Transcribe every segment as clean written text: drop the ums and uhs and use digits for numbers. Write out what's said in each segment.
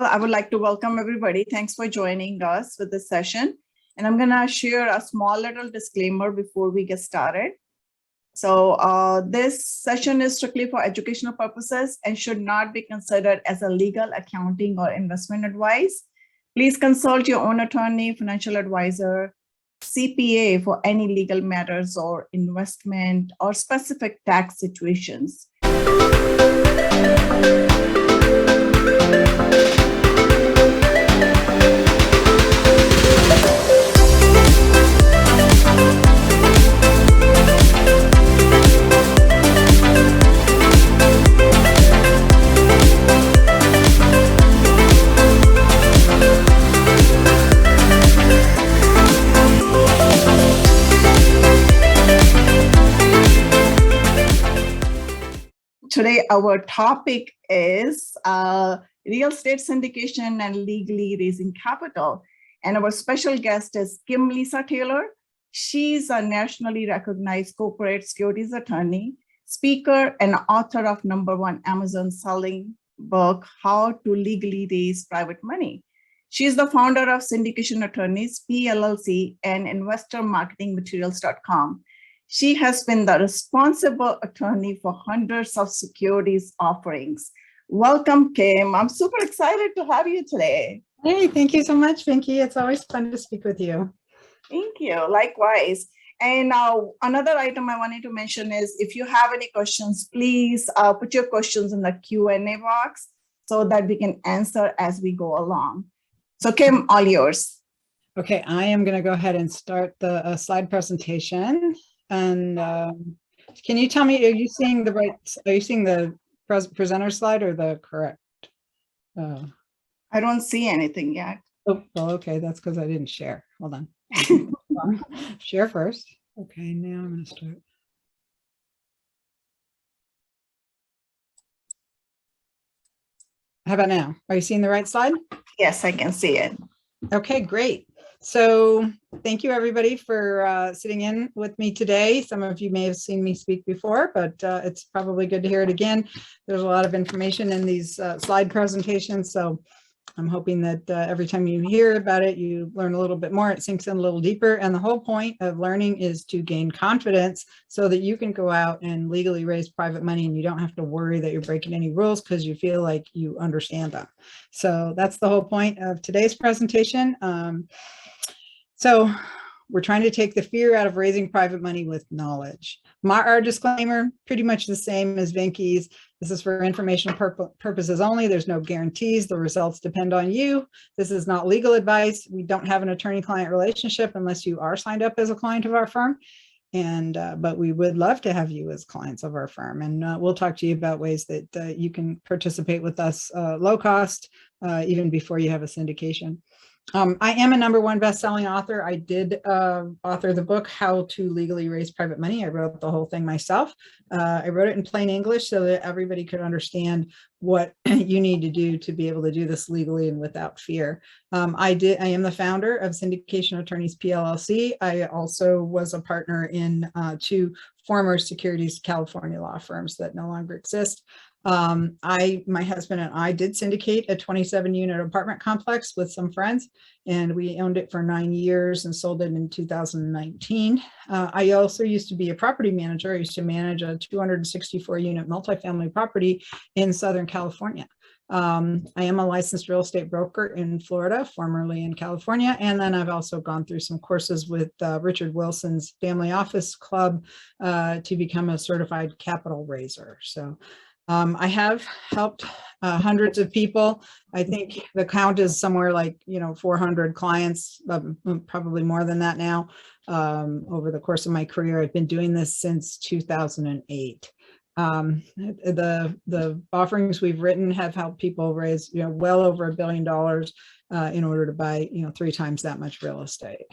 I would like to welcome everybody. Thanks for joining us for this session. And I'm going to share a small little disclaimer before we get started. So this session is strictly for educational purposes and should not be considered as a legal, accounting, or investment advice. Please consult your own attorney, financial advisor, CPA for any legal matters or investment or specific tax situations. Today, our topic is real estate syndication and legally raising capital. And our special guest is Kim Lisa Taylor. She's a nationally recognized corporate securities attorney, speaker, and author of #1 Amazon selling book, How to Legally Raise Private Money. She's the founder of Syndication Attorneys, PLLC, and InvestorMarketingMaterials.com. She has been the responsible attorney for hundreds of securities offerings. Welcome, Kim. I'm super excited to have you today. Hey, thank you so much, Pinky. It's always fun to speak with you. Thank you. Likewise. And another item I wanted to mention is if you have any questions, please put your questions in the Q&A box so that we can answer as we go along. So, Kim, all yours. Okay, I am going to go ahead and start the slide presentation. And can you tell me, are you seeing the presenter slide or the correct? I don't see anything yet. Oh, well, okay, that's because I didn't share. Hold on. Share first. Okay, now I'm going to start. How about now? Are you seeing the right slide? Yes, I can see it. Okay, great. So thank you, everybody, for sitting in with me today. Some of you may have seen me speak before, but it's probably good to hear it again. There's a lot of information in these slide presentations, so I'm hoping that every time you hear about it, you learn a little bit more. It sinks in a little deeper, and the whole point of learning is to gain confidence so that you can go out and legally raise private money, and you don't have to worry that you're breaking any rules because you feel like you understand them. So that's the whole point of today's presentation. So we're trying to take the fear out of raising private money with knowledge. Our disclaimer, pretty much the same as Venky's. This is for informational purposes only. There's no guarantees. The results depend on you. This is not legal advice. We don't have an attorney-client relationship unless you are signed up as a client of our firm. And but we would love to have you as clients of our firm. And we'll talk to you about ways that you can participate with us low cost, even before you have a syndication. I am a #1 best-selling author. I did author the book, How to Legally Raise Private Money. I wrote the whole thing myself. I wrote it in plain English so that everybody could understand what you need to do to be able to do this legally and without fear. I am the founder of Syndication Attorneys, PLLC. I also was a partner in 2 former Securities California law firms that no longer exist. My husband and I did syndicate a 27-unit apartment complex with some friends, and we owned it for 9 years and sold it in 2019. I also used to be a property manager. I used to manage a 264-unit multifamily property in Southern California. I am a licensed real estate broker in Florida, formerly in California, and then I've also gone through some courses with Richard Wilson's Family Office Club to become a certified capital raiser. So I have helped hundreds of people. I think the count is somewhere like 400 clients, probably more than that now. Over the course of my career, I've been doing this since 2008. The offerings we've written have helped people raise well over $1 billion in order to buy 3 times that much real estate.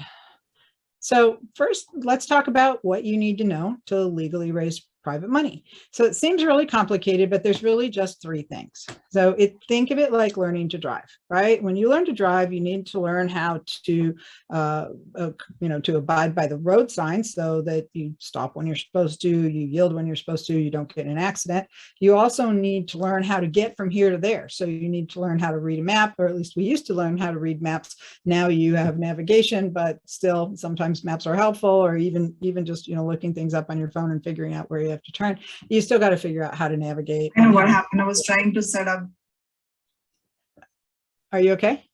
So first, let's talk about what you need to know to legally raise private money. So it seems really complicated, but there's really just three things. So think of it like learning to drive, right? When you learn to drive, you need to learn how to, to abide by the road signs so that you stop when you're supposed to, you yield when you're supposed to, you don't get in an accident. You also need to learn how to get from here to there. So you need to learn how to read a map, or at least we used to learn how to read maps. Now you have navigation, but still sometimes maps are helpful, or even just, looking things up on your phone and figuring out where you have to turn. You still got to figure out how to navigate. I know what happened. I was trying to set up. Are you okay?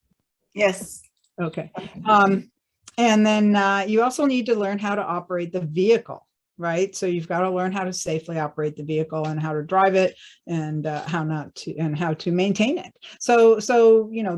Yes. Okay. And then you also need to learn how to operate the vehicle, right? So you've got to learn how to safely operate the vehicle and how to drive it, and how to maintain it. So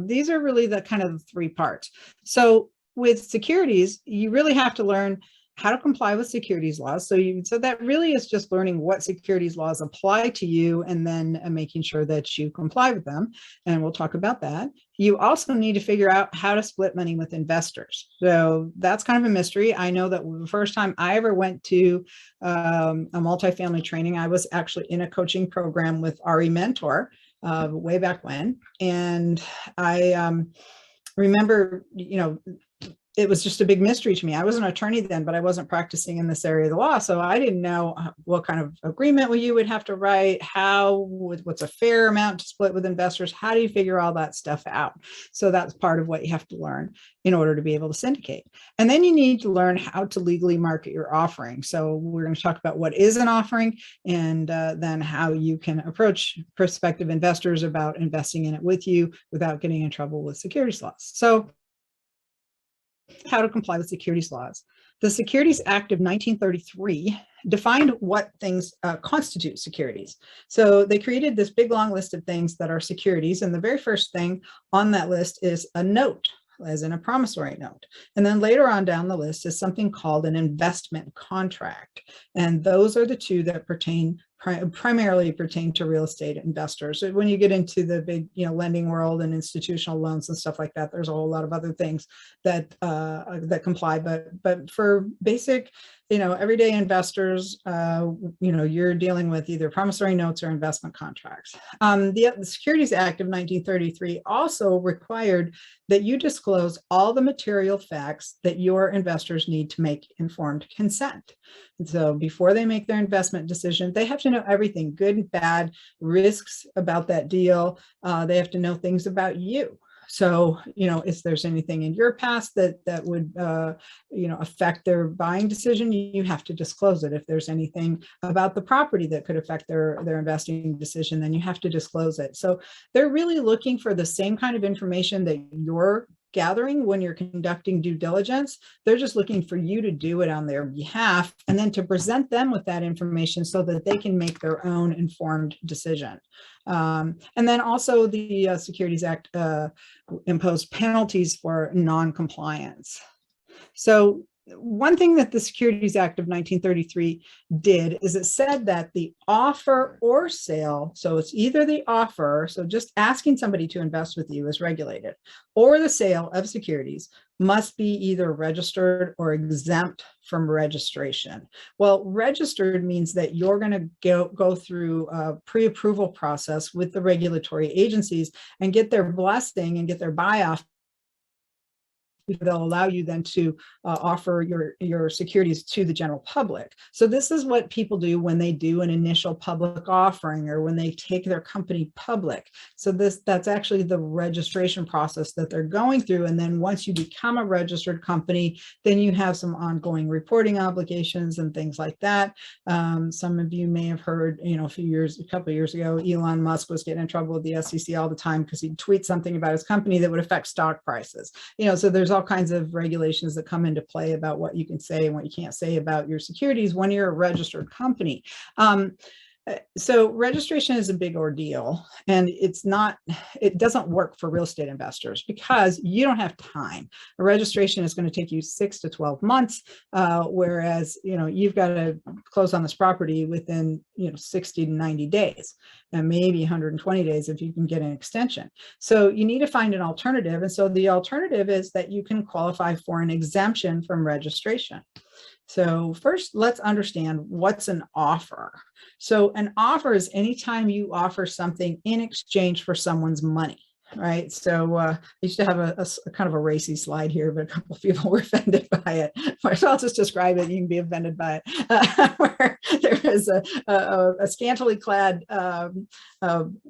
these are really the kind of the three parts. So with securities, you really have to learn how to comply with securities laws. So that really is just learning what securities laws apply to you, and then making sure that you comply with them. And we'll talk about that. You also need to figure out how to split money with investors. So that's kind of a mystery. I know that the first time I ever went to a multifamily training, I was actually in a coaching program with RE Mentor way back when. And I remember, it was just a big mystery to me. I was an attorney then, but I wasn't practicing in this area of the law. So I didn't know what kind of agreement you would have to write, what's a fair amount to split with investors. How do you figure all that stuff out? So that's part of what you have to learn in order to be able to syndicate. And then you need to learn how to legally market your offering. So we're going to talk about what is an offering, and then how you can approach prospective investors about investing in it with you without getting in trouble with securities laws. So how to comply with securities laws. The Securities Act of 1933 defined what things constitute securities. So they created this big long list of things that are securities. And the very first thing on that list is a note, as in a promissory note. And then later on down the list is something called an investment contract. And those are the two that primarily pertain to real estate investors. When you get into the big, lending world and institutional loans and stuff like that, there's a whole lot of other things that comply. But for basic, everyday investors, you're dealing with either promissory notes or investment contracts. The Securities Act of 1933 also required that you disclose all the material facts that your investors need to make informed consent. And so before they make their investment decision, they have to know everything, good and bad, risks about that deal. They have to know things about you. So, if there's anything in your past that would, affect their buying decision, you have to disclose it. If there's anything about the property that could affect their investing decision, then you have to disclose it. So they're really looking for the same kind of information that you're gathering when you're conducting due diligence. They're just looking for you to do it on their behalf, and then to present them with that information so that they can make their own informed decision. And then also the Securities Act imposed penalties for non-compliance. So one thing that the Securities Act of 1933 did is it said that the offer or sale, so it's either the offer, so just asking somebody to invest with you is regulated, or the sale of securities must be either registered or exempt from registration. Well, registered means that you're going to go through a pre-approval process with the regulatory agencies and get their blessing and get their buy-off. They'll allow you then to offer your securities to the general public. So this is what people do when they do an initial public offering or when they take their company public. So that's actually the registration process that they're going through. And then once you become a registered company, then you have some ongoing reporting obligations and things like that. Some of you may have heard, a couple of years ago, Elon Musk was getting in trouble with the SEC all the time because he'd tweet something about his company that would affect stock prices. So there's all kinds of regulations that come into play about what you can say and what you can't say about your securities when you're a registered company. So registration is a big ordeal, and it doesn't work for real estate investors because you don't have time. A registration is going to take you 6 to 12 months, whereas, you've got to close on this property within, 60 to 90 days, and maybe 120 days if you can get an extension. So you need to find an alternative. And so the alternative is that you can qualify for an exemption from registration. So first, let's understand what's an offer. So an offer is anytime you offer something in exchange for someone's money. Right. So I used to have a kind of a racy slide here, but a couple of people were offended by it. So I'll just describe it. You can be offended by it. Where there was a scantily clad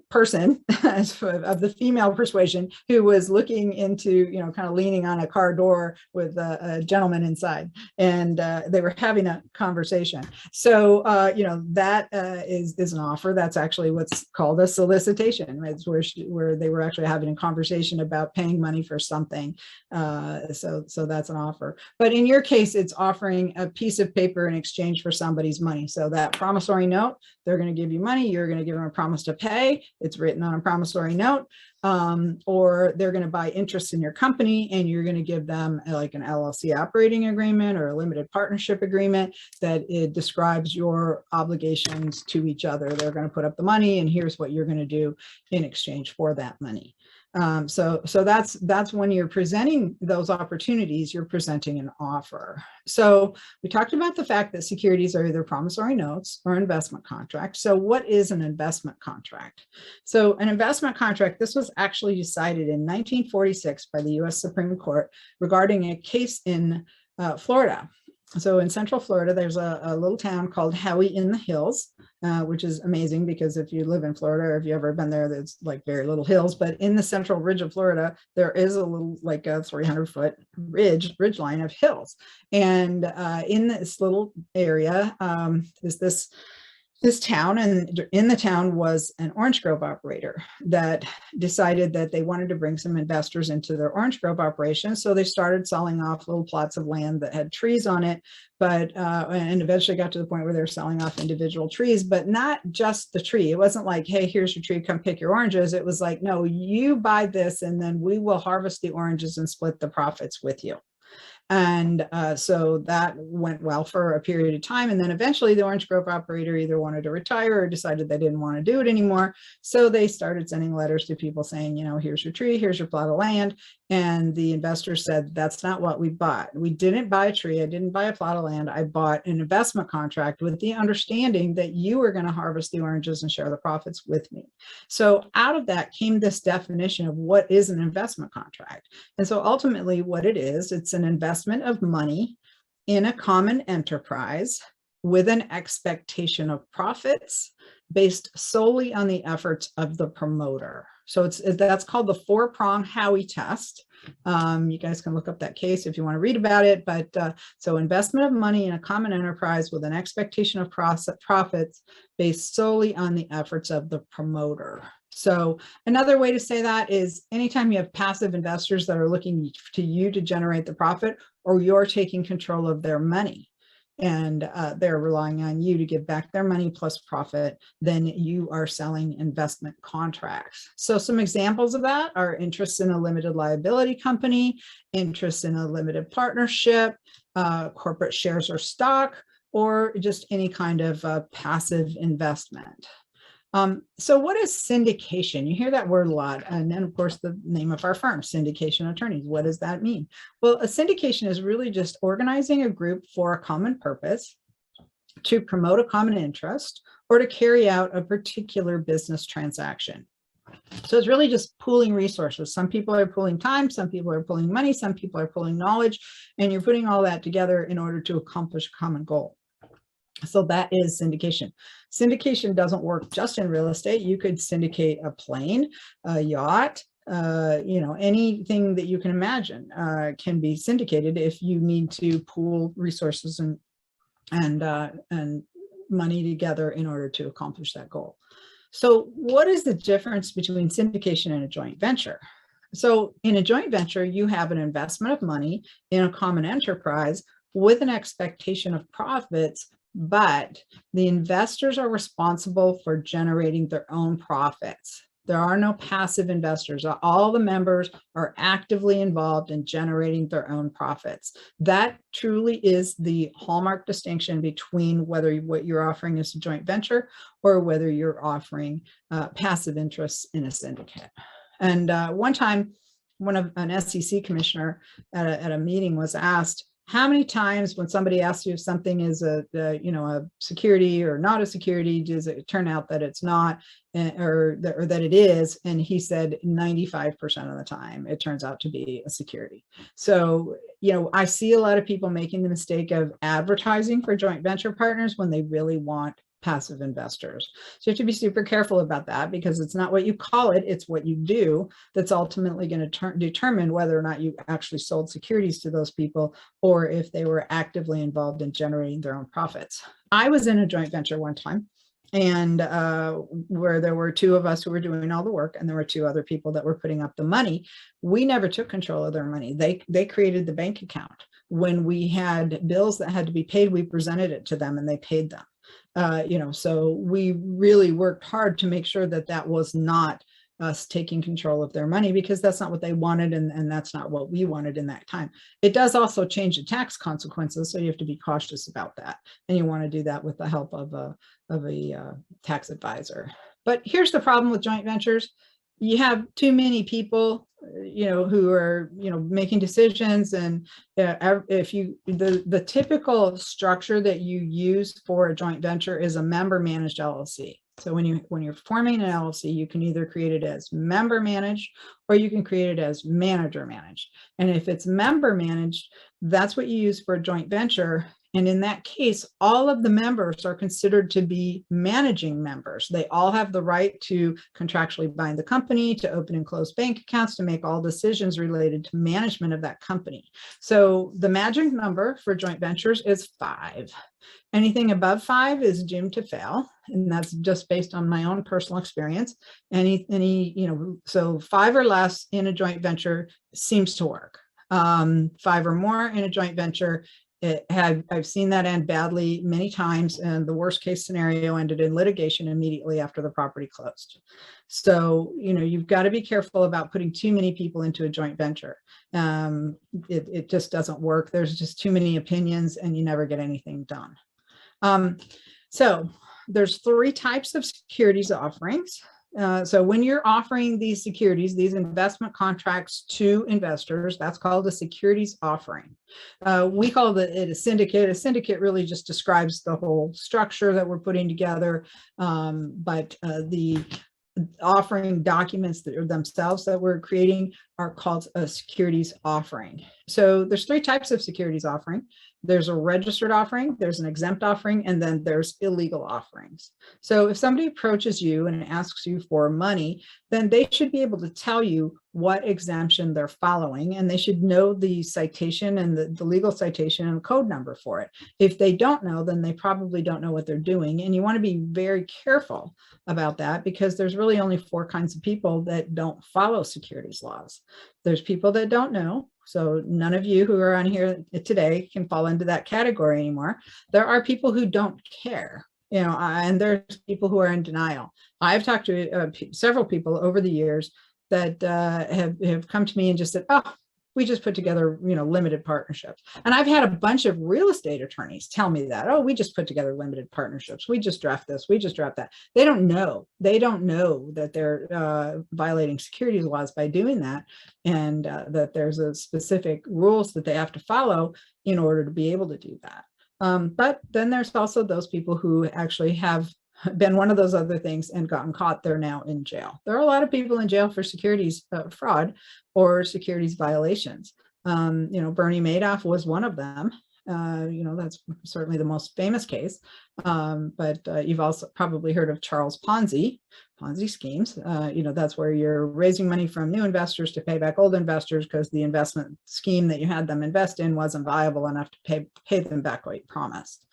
person of the female persuasion who was looking into, kind of leaning on a car door with a gentleman inside, and they were having a conversation. So, that is an offer. That's actually what's called a solicitation. It's where they were actually having a conversation about paying money for something. So that's an offer. But in your case, it's offering a piece of paper in exchange for somebody's money. So that promissory note, they're going to give you money. You're going to give them a promise to pay. It's written on a promissory note. Or they're going to buy interest in your company, and you're going to give them like an LLC operating agreement or a limited partnership agreement that it describes your obligations to each other. They're going to put up the money, and here's what you're going to do in exchange for that money. So that's when you're presenting those opportunities, you're presenting an offer. So we talked about the fact that securities are either promissory notes or investment contracts. So what is an investment contract? So an investment contract, this was actually decided in 1946 by the US Supreme Court regarding a case in Florida. So in Central Florida, there's a little town called Howey in the Hills, which is amazing because if you live in Florida, or if you've ever been there, there's like very little hills. But in the central ridge of Florida, there is a little, like a 300-foot ridge line of hills. And in this little area is this town, and in the town was an orange grove operator that decided that they wanted to bring some investors into their orange grove operation. So they started selling off little plots of land that had trees on it, but and eventually got to the point where they're selling off individual trees, but not just the tree. It wasn't like, hey, here's your tree, come pick your oranges. It was like, no, you buy this, and then we will harvest the oranges and split the profits with you. And so that went well for a period of time. And then eventually the orange grove operator either wanted to retire or decided they didn't want to do it anymore. So they started sending letters to people saying, here's your tree, here's your plot of land. And the investor said, that's not what we bought. We didn't buy a tree. I didn't buy a plot of land. I bought an investment contract with the understanding that you were going to harvest the oranges and share the profits with me. So out of that came this definition of what is an investment contract. And so ultimately what it is, it's an investment of money in a common enterprise with an expectation of profits based solely on the efforts of the promoter. So that's called the four-prong Howey test. You guys can look up that case if you want to read about it. But so investment of money in a common enterprise with an expectation of profits based solely on the efforts of the promoter. So another way to say that is anytime you have passive investors that are looking to you to generate the profit, or you're taking control of their money, and they're relying on you to give back their money plus profit, then you are selling investment contracts. So some examples of that are interest in a limited liability company, interest in a limited partnership, corporate shares or stock, or just any kind of passive investment. So what is syndication? You hear that word a lot. And then of course the name of our firm, Syndication Attorneys. What does that mean? Well, a syndication is really just organizing a group for a common purpose, to promote a common interest, or to carry out a particular business transaction. So it's really just pooling resources. Some people are pooling time, some people are pooling money, some people are pooling knowledge, and you're putting all that together in order to accomplish a common goal. So that is syndication. Syndication doesn't work just in real estate. You could syndicate a plane, a yacht, anything that you can imagine can be syndicated if you need to pool resources and money together in order to accomplish that goal. So what is the difference between syndication and a joint venture? So in a joint venture, you have an investment of money in a common enterprise with an expectation of profits, but the investors are responsible for generating their own profits. There are no passive investors. All the members are actively involved in generating their own profits. That truly is the hallmark distinction between whether what you're offering is a joint venture or whether you're offering passive interests in a syndicate. And one time, an SEC commissioner at a meeting was asked, how many times when somebody asks you if something is a security or not a security, does it turn out that it's not, or that it is? And he said 95% of the time, it turns out to be a security. So, I see a lot of people making the mistake of advertising for joint venture partners when they really want passive investors. So you have to be super careful about that, because it's not what you call it, it's what you do that's ultimately going to determine whether or not you actually sold securities to those people, or if they were actively involved in generating their own profits. I was in a joint venture one time, and where there were two of us who were doing all the work, and there were two other people that were putting up the money. We never took control of their money. They created the bank account. When we had bills that had to be paid, we presented it to them and they paid them. So we really worked hard to make sure that that was not us taking control of their money, because that's not what they wanted, and that's not what we wanted in that time. It does also change the tax consequences, so you have to be cautious about that, and you want to do that with the help of a tax advisor. But here's the problem with joint ventures: you have too many people who are making decisions, and if the typical structure that you use for a joint venture is a member managed LLC. So when you're forming an LLC, you can either create it as member managed, or you can create it as manager managed. And if it's member managed, that's what you use for a joint venture. And in that case, all of the members are considered to be managing members. They all have the right to contractually bind the company, to open and close bank accounts, to make all decisions related to management of that company. So the magic number for joint ventures is 5. Anything above 5 is doomed to fail. And that's just based on my own personal experience. So 5 or less in a joint venture seems to work. 5 or more in a joint venture, I've seen that end badly many times, and the worst case scenario ended in litigation immediately after the property closed. So, you've got to be careful about putting too many people into a joint venture. It just doesn't work. There's just too many opinions, and you never get anything done. So there's 3 types of securities offerings. So when you're offering these securities, these investment contracts to investors, that's called a securities offering. We call it a syndicate. A syndicate really just describes the whole structure that we're putting together, but the offering documents themselves that we're creating are called a securities offering. So there's 3 types of securities offering. There's a registered offering, there's an exempt offering, and then there's illegal offerings. So if somebody approaches you and asks you for money, then they should be able to tell you what exemption they're following, and they should know the citation and the legal citation and the code number for it. If they don't know, then they probably don't know what they're doing, and you want to be very careful about that, because there's really only 4 kinds of people that don't follow securities laws. There's people that don't know. So none of you who are on here today can fall into that category anymore. There are people who don't care, and there's people who are in denial. I've talked to several people over the years that have come to me and just said, oh, we just put together, limited partnerships. And I've had a bunch of real estate attorneys tell me that, oh, we just put together limited partnerships. We just draft this, we just draft that. They don't know that they're violating securities laws by doing that. And that there's a specific rules that they have to follow in order to be able to do that. But then there's also those people who actually have been one of those other things and gotten caught. They're now in jail. There are a lot of people in jail for securities fraud or securities violations. Bernie Madoff was one of them. That's certainly the most famous case. But you've also probably heard of Charles Ponzi schemes. That's where you're raising money from new investors to pay back old investors because the investment scheme that you had them invest in wasn't viable enough to pay them back what you promised.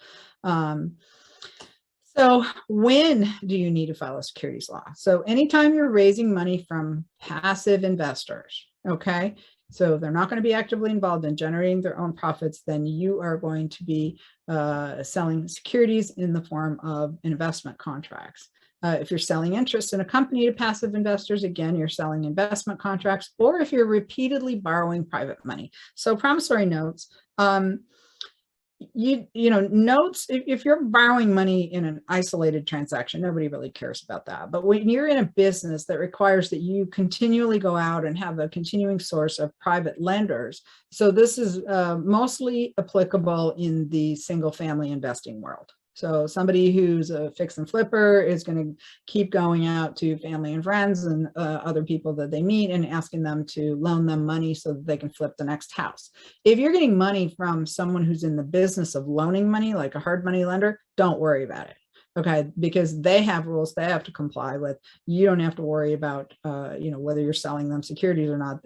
So when do you need to file a securities law? So anytime you're raising money from passive investors, okay? So if they're not going to be actively involved in generating their own profits, then you are going to be selling securities in the form of investment contracts. If you're selling interest in a company to passive investors, again, you're selling investment contracts, or if you're repeatedly borrowing private money. So promissory notes, notes, if you're borrowing money in an isolated transaction, nobody really cares about that. But when you're in a business that requires that you continually go out and have a continuing source of private lenders, so this is mostly applicable in the single family investing world. So somebody who's a fix and flipper is going to keep going out to family and friends and other people that they meet and asking them to loan them money so that they can flip the next house. If you're getting money from someone who's in the business of loaning money, like a hard money lender, don't worry about it. Okay, because they have rules they have to comply with. You don't have to worry about, whether you're selling them securities or not.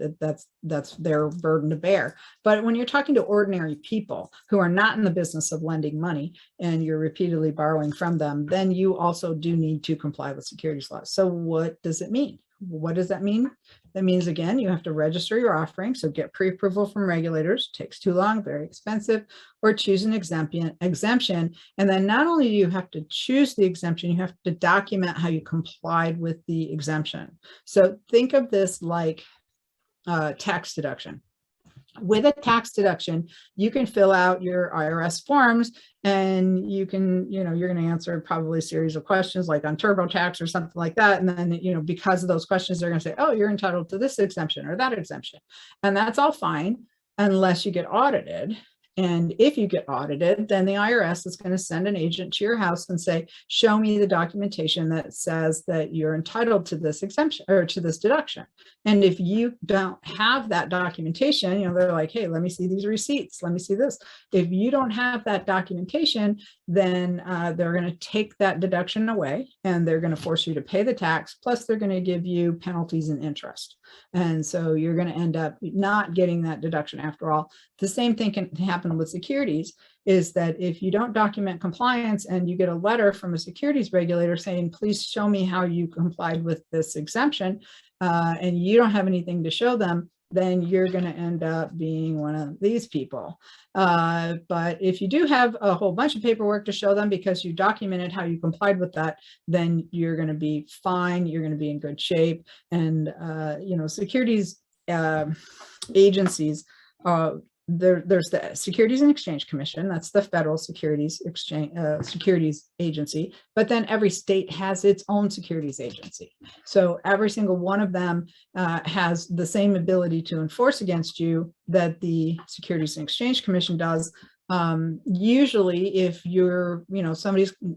That's their burden to bear. But when you're talking to ordinary people who are not in the business of lending money and you're repeatedly borrowing from them, then you also do need to comply with securities laws. So what does it mean? What does that mean? That means, again, you have to register your offering. So get pre-approval from regulators. Takes too long, very expensive, or choose an exemption. And then not only do you have to choose the exemption, you have to document how you complied with the exemption. So think of this like tax deduction. With a tax deduction, you can fill out your IRS forms and you can, you're going to answer probably a series of questions like on TurboTax or something like that. And then, because of those questions, they're going to say, oh, you're entitled to this exemption or that exemption. And that's all fine unless you get audited. And if you get audited, then the IRS is going to send an agent to your house and say, show me the documentation that says that you're entitled to this exemption or to this deduction. And if you don't have that documentation, they're like, hey, let me see these receipts. Let me see this. If you don't have that documentation, then they're going to take that deduction away and they're going to force you to pay the tax. Plus, they're going to give you penalties and interest. And so you're going to end up not getting that deduction after all. The same thing can happen with securities, is that if you don't document compliance and you get a letter from a securities regulator saying, please show me how you complied with this exemption, and you don't have anything to show them, then you're going to end up being one of these people. But if you do have a whole bunch of paperwork to show them because you documented how you complied with that, then you're going to be fine. You're going to be in good shape. And, securities agencies, there's the Securities and Exchange Commission. That's the Federal Securities Agency. But then every state has its own securities agency. So every single one of them has the same ability to enforce against you that the Securities and Exchange Commission does. Usually if you're,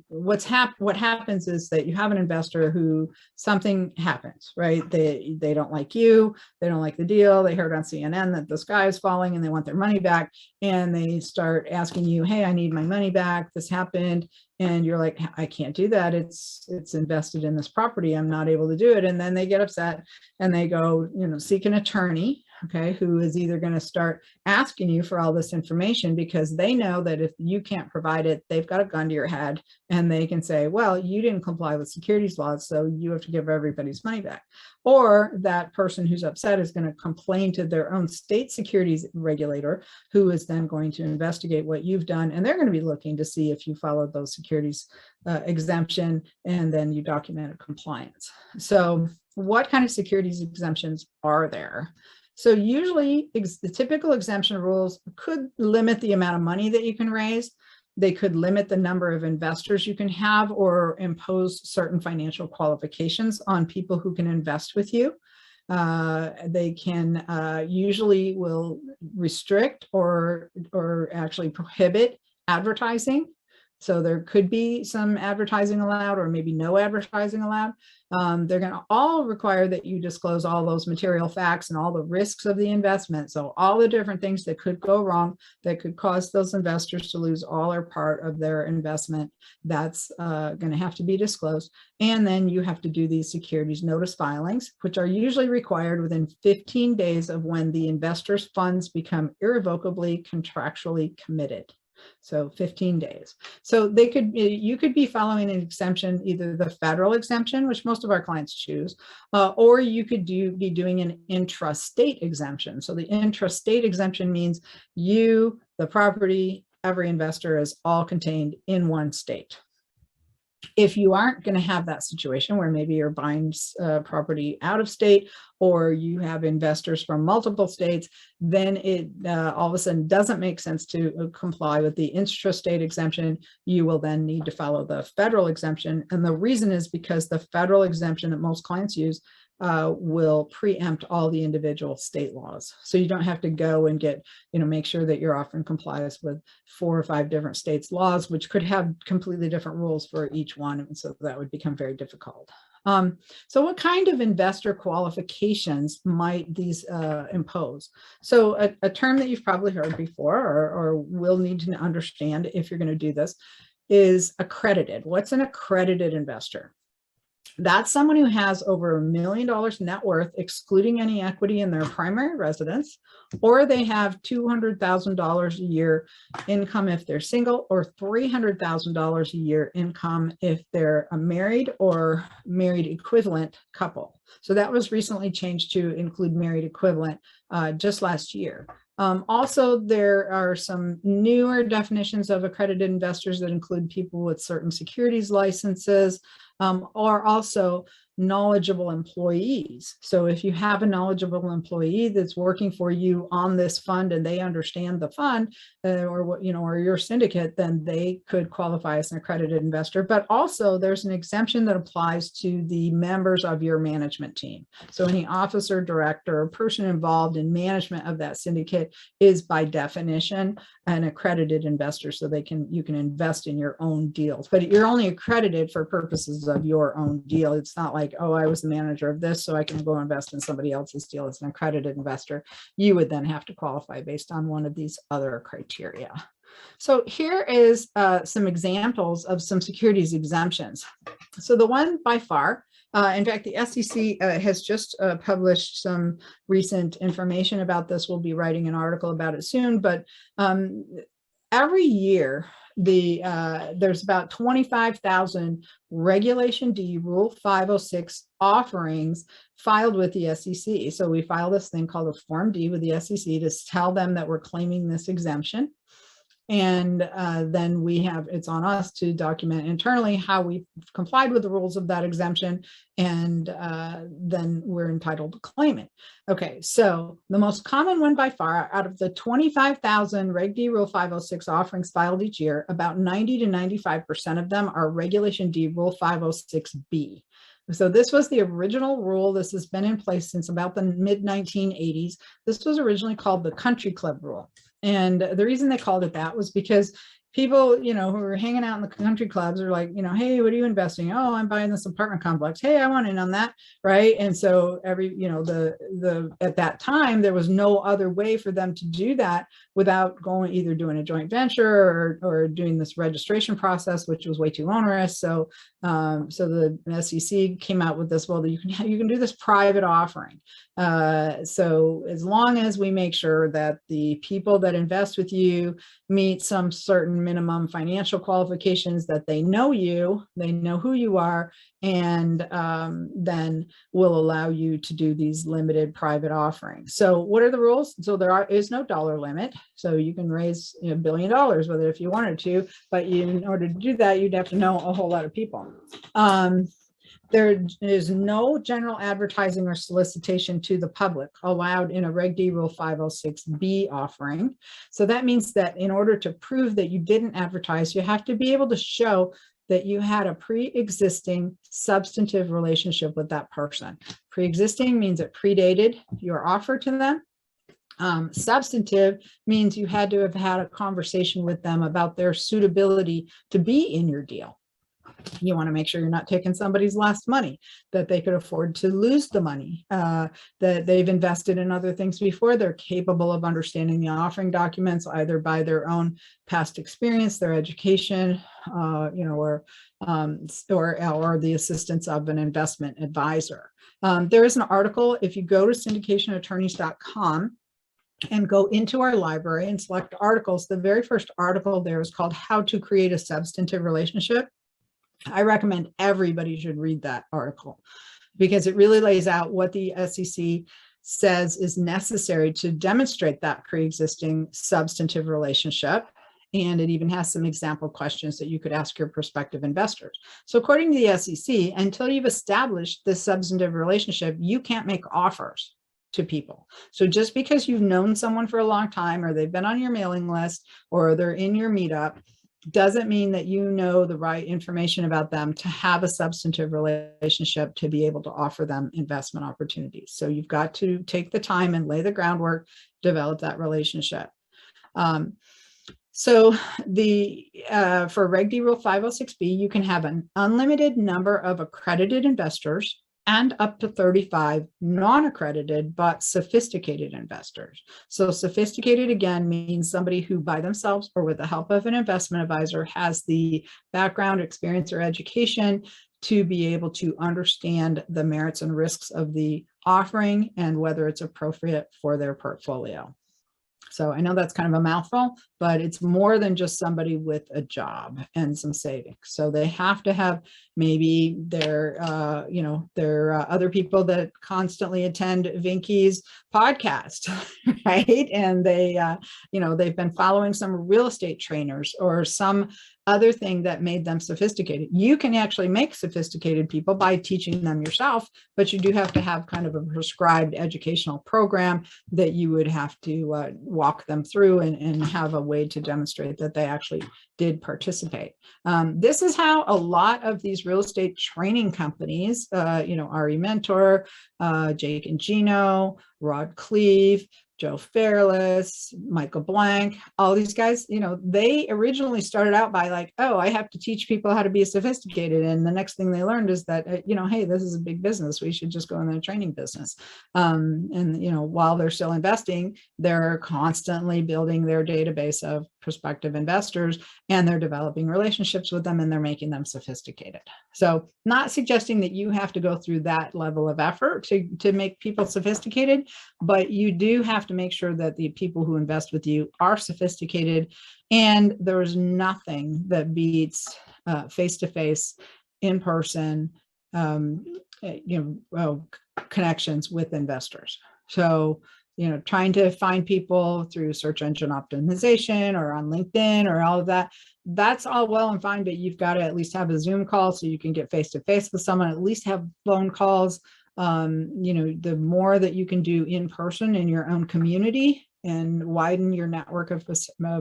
what happens is that you have an investor who something happens, right? They don't like you, they don't like the deal. They heard on CNN that the sky is falling and they want their money back. And they start asking you, hey, I need my money back. This happened. And you're like, I can't do that. It's invested in this property. I'm not able to do it. And then they get upset and they go, seek an attorney, okay, who is either going to start asking you for all this information because they know that if you can't provide it, they've got a gun to your head and they can say, well, you didn't comply with securities laws, so you have to give everybody's money back. Or that person who's upset is going to complain to their own state securities regulator, who is then going to investigate what you've done. And they're going to be looking to see if you followed those securities exemption and then you documented compliance. So what kind of securities exemptions are there? So usually the typical exemption rules could limit the amount of money that you can raise. They could limit the number of investors you can have or impose certain financial qualifications on people who can invest with you. They can usually will restrict or actually prohibit advertising. So there could be some advertising allowed or maybe no advertising allowed. They're going to all require that you disclose all those material facts and all the risks of the investment. So all the different things that could go wrong that could cause those investors to lose all or part of their investment, that's going to have to be disclosed. And then you have to do these securities notice filings, which are usually required within 15 days of when the investor's funds become irrevocably contractually committed. So 15 days. So you could be following an exemption, either the federal exemption, which most of our clients choose, or you could be doing an intra-state exemption. So the intra-state exemption means you, the property, every investor is all contained in one state. If you aren't going to have that situation where maybe you're buying property out of state, or you have investors from multiple states, then it all of a sudden doesn't make sense to comply with the intra-state exemption. You will then need to follow the federal exemption. And the reason is because the federal exemption that most clients use will preempt all the individual state laws. So you don't have to go and get, make sure that your offering complies with 4 or 5 different states' laws, which could have completely different rules for each one. And so that would become very difficult. So what kind of investor qualifications might these impose? So a term that you've probably heard before or will need to understand if you're going to do this is accredited. What's an accredited investor? That's someone who has over $1 million net worth, excluding any equity in their primary residence, or they have $200,000 a year income if they're single, or $300,000 a year income if they're a married or married equivalent couple. So that was recently changed to include married equivalent just last year. Also, there are some newer definitions of accredited investors that include people with certain securities licenses, or also knowledgeable employees. So if you have a knowledgeable employee that's working for you on this fund and they understand the fund or your syndicate, then they could qualify as an accredited investor. But also there's an exemption that applies to the members of your management team. So any officer, director, or person involved in management of that syndicate is by definition an accredited investor, so you can invest in your own deals, but you're only accredited for purposes of your own deal. It's not like, oh, I was the manager of this, so I can go invest in somebody else's deal as an accredited investor. You would then have to qualify based on one of these other criteria. So here is some examples of some securities exemptions. So the one by far, in fact, the SEC has just published some recent information about this. We'll be writing an article about it soon, but every year, there's about 25,000 Regulation D Rule 506 offerings filed with the SEC. So we file this thing called a Form D with the SEC to tell them that we're claiming this exemption. And then it's on us to document internally how we complied with the rules of that exemption, and then we're entitled to claim it. Okay, so the most common one by far out of the 25,000 Reg D Rule 506 offerings filed each year, about 90 to 95% of them are Regulation D Rule 506B. So this was the original rule. This has been in place since about the mid-1980s. This was originally called the Country Club Rule. And the reason they called it that was because people, who were hanging out in the country clubs are like, hey, what are you investing? Oh, I'm buying this apartment complex. Hey, I want in on that, right? And so at that time, there was no other way for them to do that without either doing a joint venture or doing this registration process, which was way too onerous. So the SEC came out with this, well, you can do this private offering. So as long as we make sure that the people that invest with you meet some certain minimum financial qualifications, that they know you, they know who you are, and then we'll allow you to do these limited private offerings. So what are the rules? So there is no dollar limit. So you can raise $1 billion with it if you wanted to, but in order to do that, you'd have to know a whole lot of people. There is no general advertising or solicitation to the public allowed in a Reg D Rule 506B offering. So that means that in order to prove that you didn't advertise, you have to be able to show that you had a pre-existing substantive relationship with that person. Pre-existing means it predated your offer to them. Substantive means you had to have had a conversation with them about their suitability to be in your deal. You want to make sure you're not taking somebody's last money, that they could afford to lose the money, that they've invested in other things before. They're capable of understanding the offering documents, either by their own past experience, their education, or the assistance of an investment advisor. There is an article, if you go to syndicationattorneys.com and go into our library and select articles, the very first article there is called How to Create a Substantive Relationship. I recommend everybody should read that article because it really lays out what the SEC says is necessary to demonstrate that pre-existing substantive relationship. And it even has some example questions that you could ask your prospective investors. So according to the SEC, until you've established this substantive relationship, you can't make offers to people. So just because you've known someone for a long time, or they've been on your mailing list, or they're in your meetup, doesn't mean that you know the right information about them to have a substantive relationship to be able to offer them investment opportunities. So you've got to take the time and lay the groundwork, develop that relationship. So for Reg D Rule 506B, you can have an unlimited number of accredited investors and up to 35 non-accredited but sophisticated investors. So sophisticated, again, means somebody who by themselves or with the help of an investment advisor has the background, experience, or education to be able to understand the merits and risks of the offering and whether it's appropriate for their portfolio. So I know that's kind of a mouthful, but it's more than just somebody with a job and some savings. So they have to have maybe their other people that constantly attend Vinky's podcast, right? And they, they've been following some real estate trainers or some other thing that made them sophisticated. You can actually make sophisticated people by teaching them yourself, but you do have to have kind of a prescribed educational program that you would have to walk them through and have a way to demonstrate that they actually did participate. This is how a lot of these real estate training companies, RE Mentor, Jake and Gino, Rod Cleve, Joe Fairless, Michael Blank, all these guys, they originally started out by like, oh, I have to teach people how to be sophisticated. And the next thing they learned is that, hey, this is a big business. We should just go in the training business. While they're still investing, they're constantly building their database of prospective investors, and they're developing relationships with them, and they're making them sophisticated. So not suggesting that you have to go through that level of effort to make people sophisticated, but you do have to make sure that the people who invest with you are sophisticated. And there's nothing that beats face-to-face, in-person, connections with investors. So, trying to find people through search engine optimization or on LinkedIn or all of that, that's all well and fine, but you've got to at least have a Zoom call so you can get face-to-face with someone, at least have phone calls. The more that you can do in person in your own community and widen your network of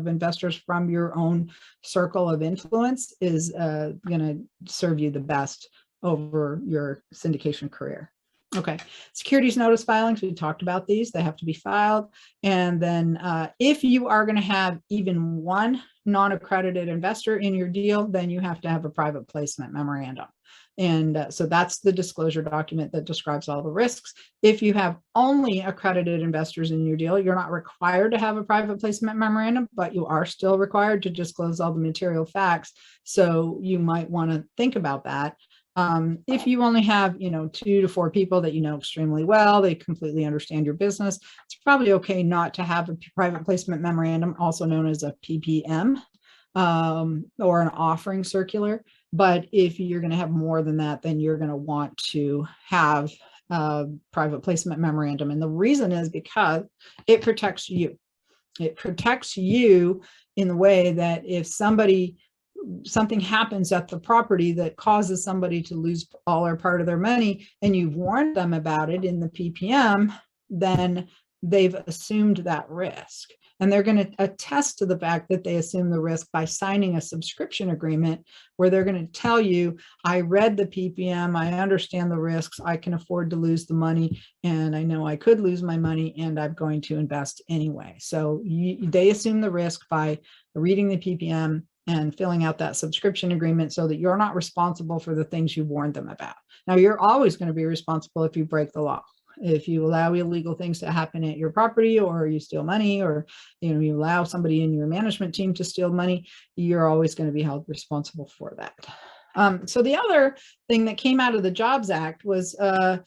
investors from your own circle of influence is going to serve you the best over your syndication career. Okay, securities notice filings, we talked about these, they have to be filed. And then if you are going to have even one non-accredited investor in your deal, then you have to have a private placement memorandum. And so that's the disclosure document that describes all the risks. If you have only accredited investors in your deal, you're not required to have a private placement memorandum, but you are still required to disclose all the material facts. So you might want to think about that. If you only have, 2 to 4 people that you know extremely well, they completely understand your business, it's probably okay not to have a private placement memorandum, also known as a PPM, or an offering circular. But if you're going to have more than that, then you're going to want to have a private placement memorandum. And the reason is because it protects you. It protects you in the way that if something happens at the property that causes somebody to lose all or part of their money, and you've warned them about it in the PPM, then they've assumed that risk. And they're going to attest to the fact that they assume the risk by signing a subscription agreement where they're going to tell you, I read the PPM, I understand the risks, I can afford to lose the money, and I know I could lose my money, and I'm going to invest anyway. So they assume the risk by reading the PPM and filling out that subscription agreement so that you're not responsible for the things you warned them about. Now, you're always going to be responsible if you break the law. If you allow illegal things to happen at your property, or you steal money, or you allow somebody in your management team to steal money, you're always going to be held responsible for that. So the other thing that came out of the Jobs Act was that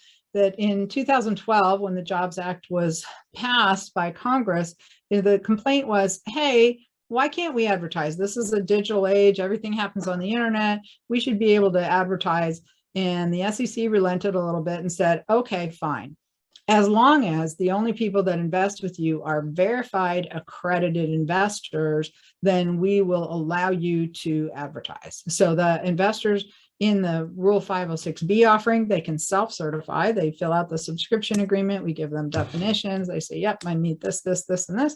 in 2012, when the Jobs Act was passed by Congress, the complaint was, hey, why can't we advertise? This is a digital age. Everything happens on the internet. We should be able to advertise. And the SEC relented a little bit and said, okay, fine. as long as the only people that invest with you are verified, accredited investors, then we will allow you to advertise. So the investors in the Rule 506B offering, they can self-certify. They fill out the subscription agreement. We give them definitions. They say, yep, I meet this, this, this, and this.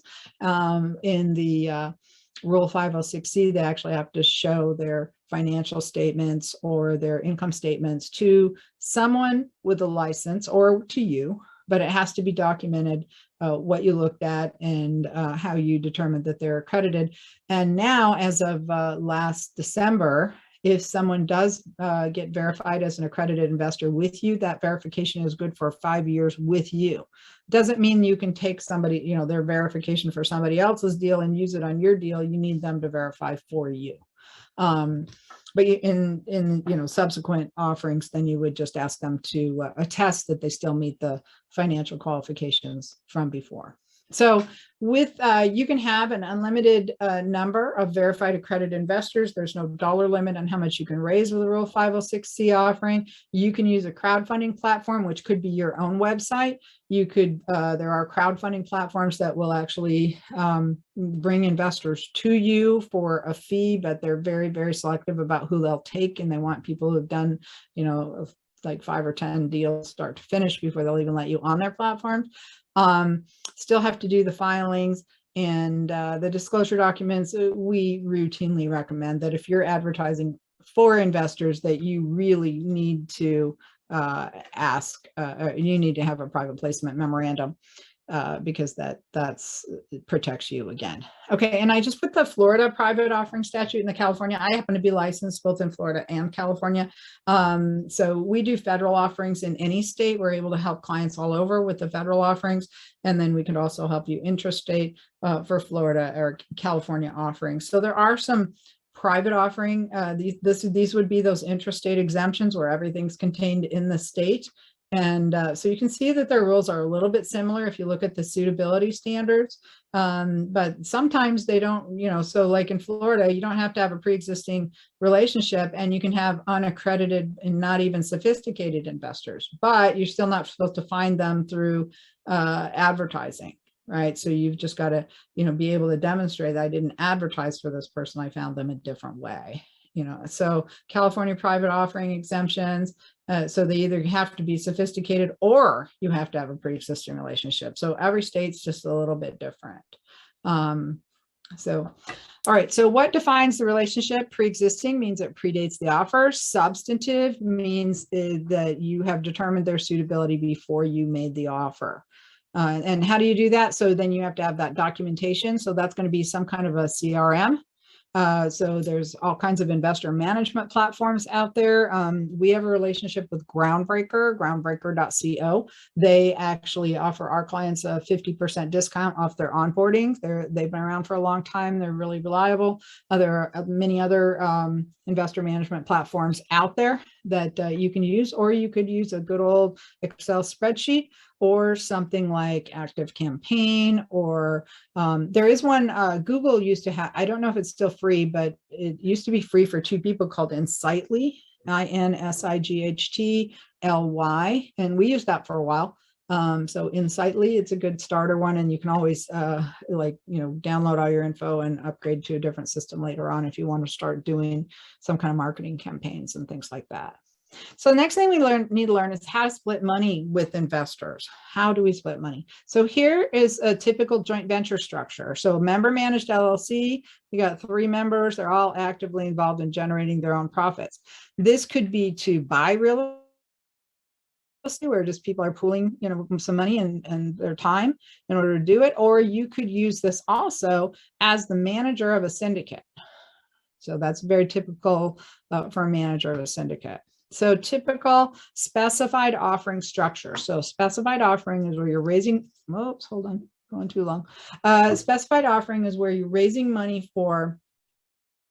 In the Rule 506C, they actually have to show their financial statements or their income statements to someone with a license or to you, but it has to be documented what you looked at and how you determined that they're accredited. And now, as of last December, if someone does get verified as an accredited investor with you, that verification is good for 5 years with you. Doesn't mean you can take somebody, you know, their verification for somebody else's deal and use it on your deal. You need them to verify for you. But in you know, subsequent offerings, then you would just ask them to attest that they still meet the financial qualifications from before. So with you can have an unlimited number of verified accredited investors. There's no dollar limit on how much you can raise with a Rule 506C offering. You can use a crowdfunding platform, which could be your own website. You could, there are crowdfunding platforms that will actually bring investors to you for a fee, but they're very, very selective about who they'll take. And they want people who've done, you know, like 5 or 10 deals start to finish before they'll even let you on their platforms. Still have to do the filings and the disclosure documents. We routinely recommend that if you're advertising for investors, that you really need to ask, you need to have a private placement memorandum because that's protects you again. Okay, and I just put the Florida private offering statute in the California. I happen to be licensed both in Florida and California. So we do federal offerings in any state. We're able to help clients all over with the federal offerings. And then we can also help you intrastate for Florida or California offerings. So there are some private offering. These would be those intrastate exemptions where everything's contained in the state. And so you can see that their rules are a little bit similar if you look at the suitability standards, but sometimes they don't, you know, so like in Florida, you don't have to have a pre-existing relationship and you can have unaccredited and not even sophisticated investors, but you're still not supposed to find them through advertising, right? So you've just got to, you know, be able to demonstrate that I didn't advertise for this person, I found them a different way. You know, so California private offering exemptions, so they either have to be sophisticated or you have to have a pre-existing relationship. So every state's just a little bit different. All right, so what defines the relationship? Pre-existing means it predates the offer. Substantive means that you have determined their suitability before you made the offer. And how do you do that? So then you have to have that documentation. So that's going to be some kind of a CRM. So there's all kinds of investor management platforms out there. We have a relationship with groundbreaker.co. They actually offer our clients a 50% discount off their onboarding. They've been around for a long time. They're really reliable. There are many other investor management platforms out there that you can use, or you could use a good old Excel spreadsheet or something like Active Campaign, or there is one Google used to have, I don't know if it's still free, but it used to be free for 2 people called Insightly, INSIGHTLY, and we used that for a while. So Insightly, it's a good starter one, and you can always download all your info and upgrade to a different system later on if you want to start doing some kind of marketing campaigns and things like that. So the next thing we need to learn is how to split money with investors. How do we split money? So here is a typical joint venture structure. So member managed LLC, you got 3 members, they're all actively involved in generating their own profits. This could be to buy real estate where just people are pooling, you know, some money and their time in order to do it, or you could use this also as the manager of a syndicate. So that's very typical for a manager of a syndicate. So typical specified offering structure. So specified offering is where you're raising, oops, hold on, going too long. Specified offering is where you're raising money for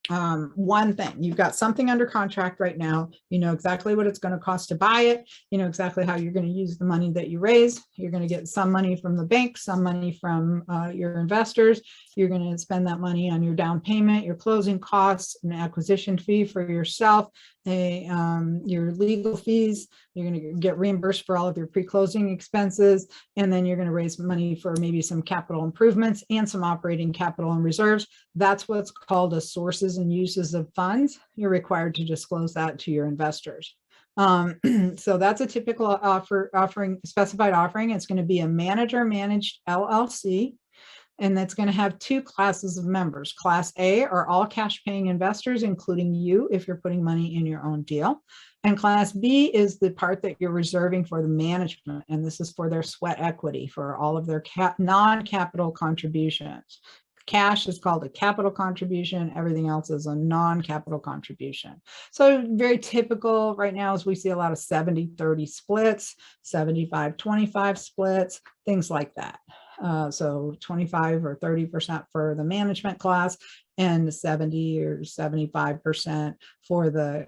one thing. You've got something under contract right now. You know exactly what it's going to cost to buy it. You know exactly how you're going to use the money that you raise. You're going to get some money from the bank, some money from your investors. You're going to spend that money on your down payment, your closing costs, an acquisition fee for yourself, your legal fees. You're going to get reimbursed for all of your pre-closing expenses, and then you're going to raise money for maybe some capital improvements and some operating capital and reserves. That's what's called a sources and uses of funds. You're required to disclose that to your investors. So that's a typical specified offering. It's going to be a manager managed LLC, and that's going to have two classes of members. Class A are all cash paying investors, including you if you're putting money in your own deal. And Class B is the part that you're reserving for the management, and this is for their sweat equity, for all of their non-capital contributions. Cash is called a capital contribution. Everything else is a non-capital contribution. So very typical right now is we see a lot of 70-30 splits, 75-25 splits, things like that. So 25 or 30% for the management class and 70 or 75% for the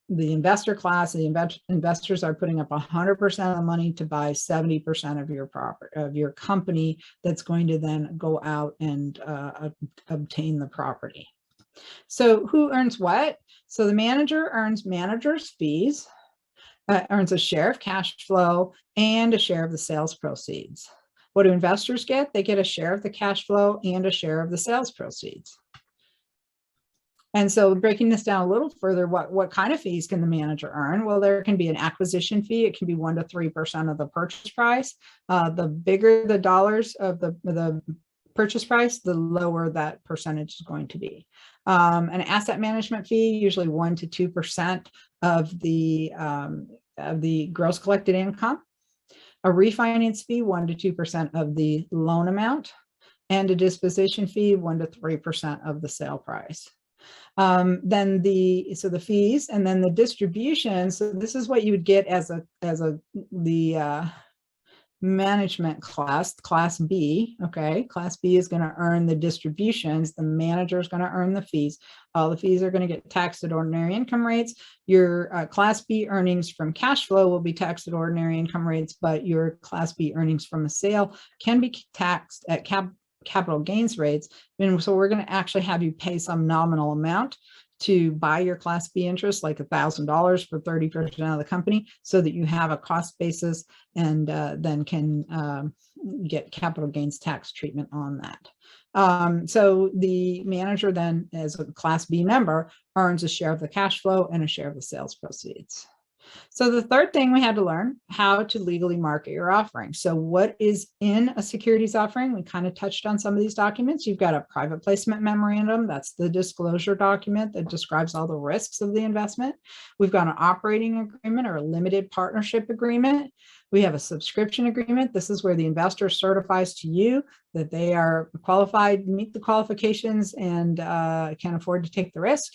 investor class. The investors are putting up 100% of the money to buy 70% of your property, of your company, that's going to then go out and obtain the property. So who earns what? So the manager earns manager's fees, earns a share of cash flow and a share of the sales proceeds. What do investors get? They get a share of the cash flow and a share of the sales proceeds. And so breaking this down a little further, what kind of fees can the manager earn? Well, there can be an acquisition fee. It can be 1 to 3% of the purchase price. The bigger the dollars of the purchase price, the lower that percentage is going to be. An asset management fee, usually 1 to 2% of the gross collected income. A refinance fee, 1 to 2% of the loan amount, and a disposition fee, 1 to 3% of the sale price. Then the fees, and then the distribution. So this is what you would get as the management class, Class B. Okay, Class B is going to earn the distributions. The manager is going to earn the fees. All the fees are going to get taxed at ordinary income rates. Your Class B earnings from cash flow will be taxed at ordinary income rates, but your Class B earnings from a sale can be taxed at capital gains rates. And so we're going to actually have you pay some nominal amount to buy your Class B interest, like $1,000 for 30% of the company, so that you have a cost basis and then can get capital gains tax treatment on that. So the manager then, as a Class B member, earns a share of the cash flow and a share of the sales proceeds. So the third thing we had to learn, how to legally market your offering. So what is in a securities offering? We kind of touched on some of these documents. You've got a private placement memorandum. That's the disclosure document that describes all the risks of the investment. We've got an operating agreement or a limited partnership agreement. We have a subscription agreement. This is where the investor certifies to you that they are qualified, meet the qualifications, and can afford to take the risk.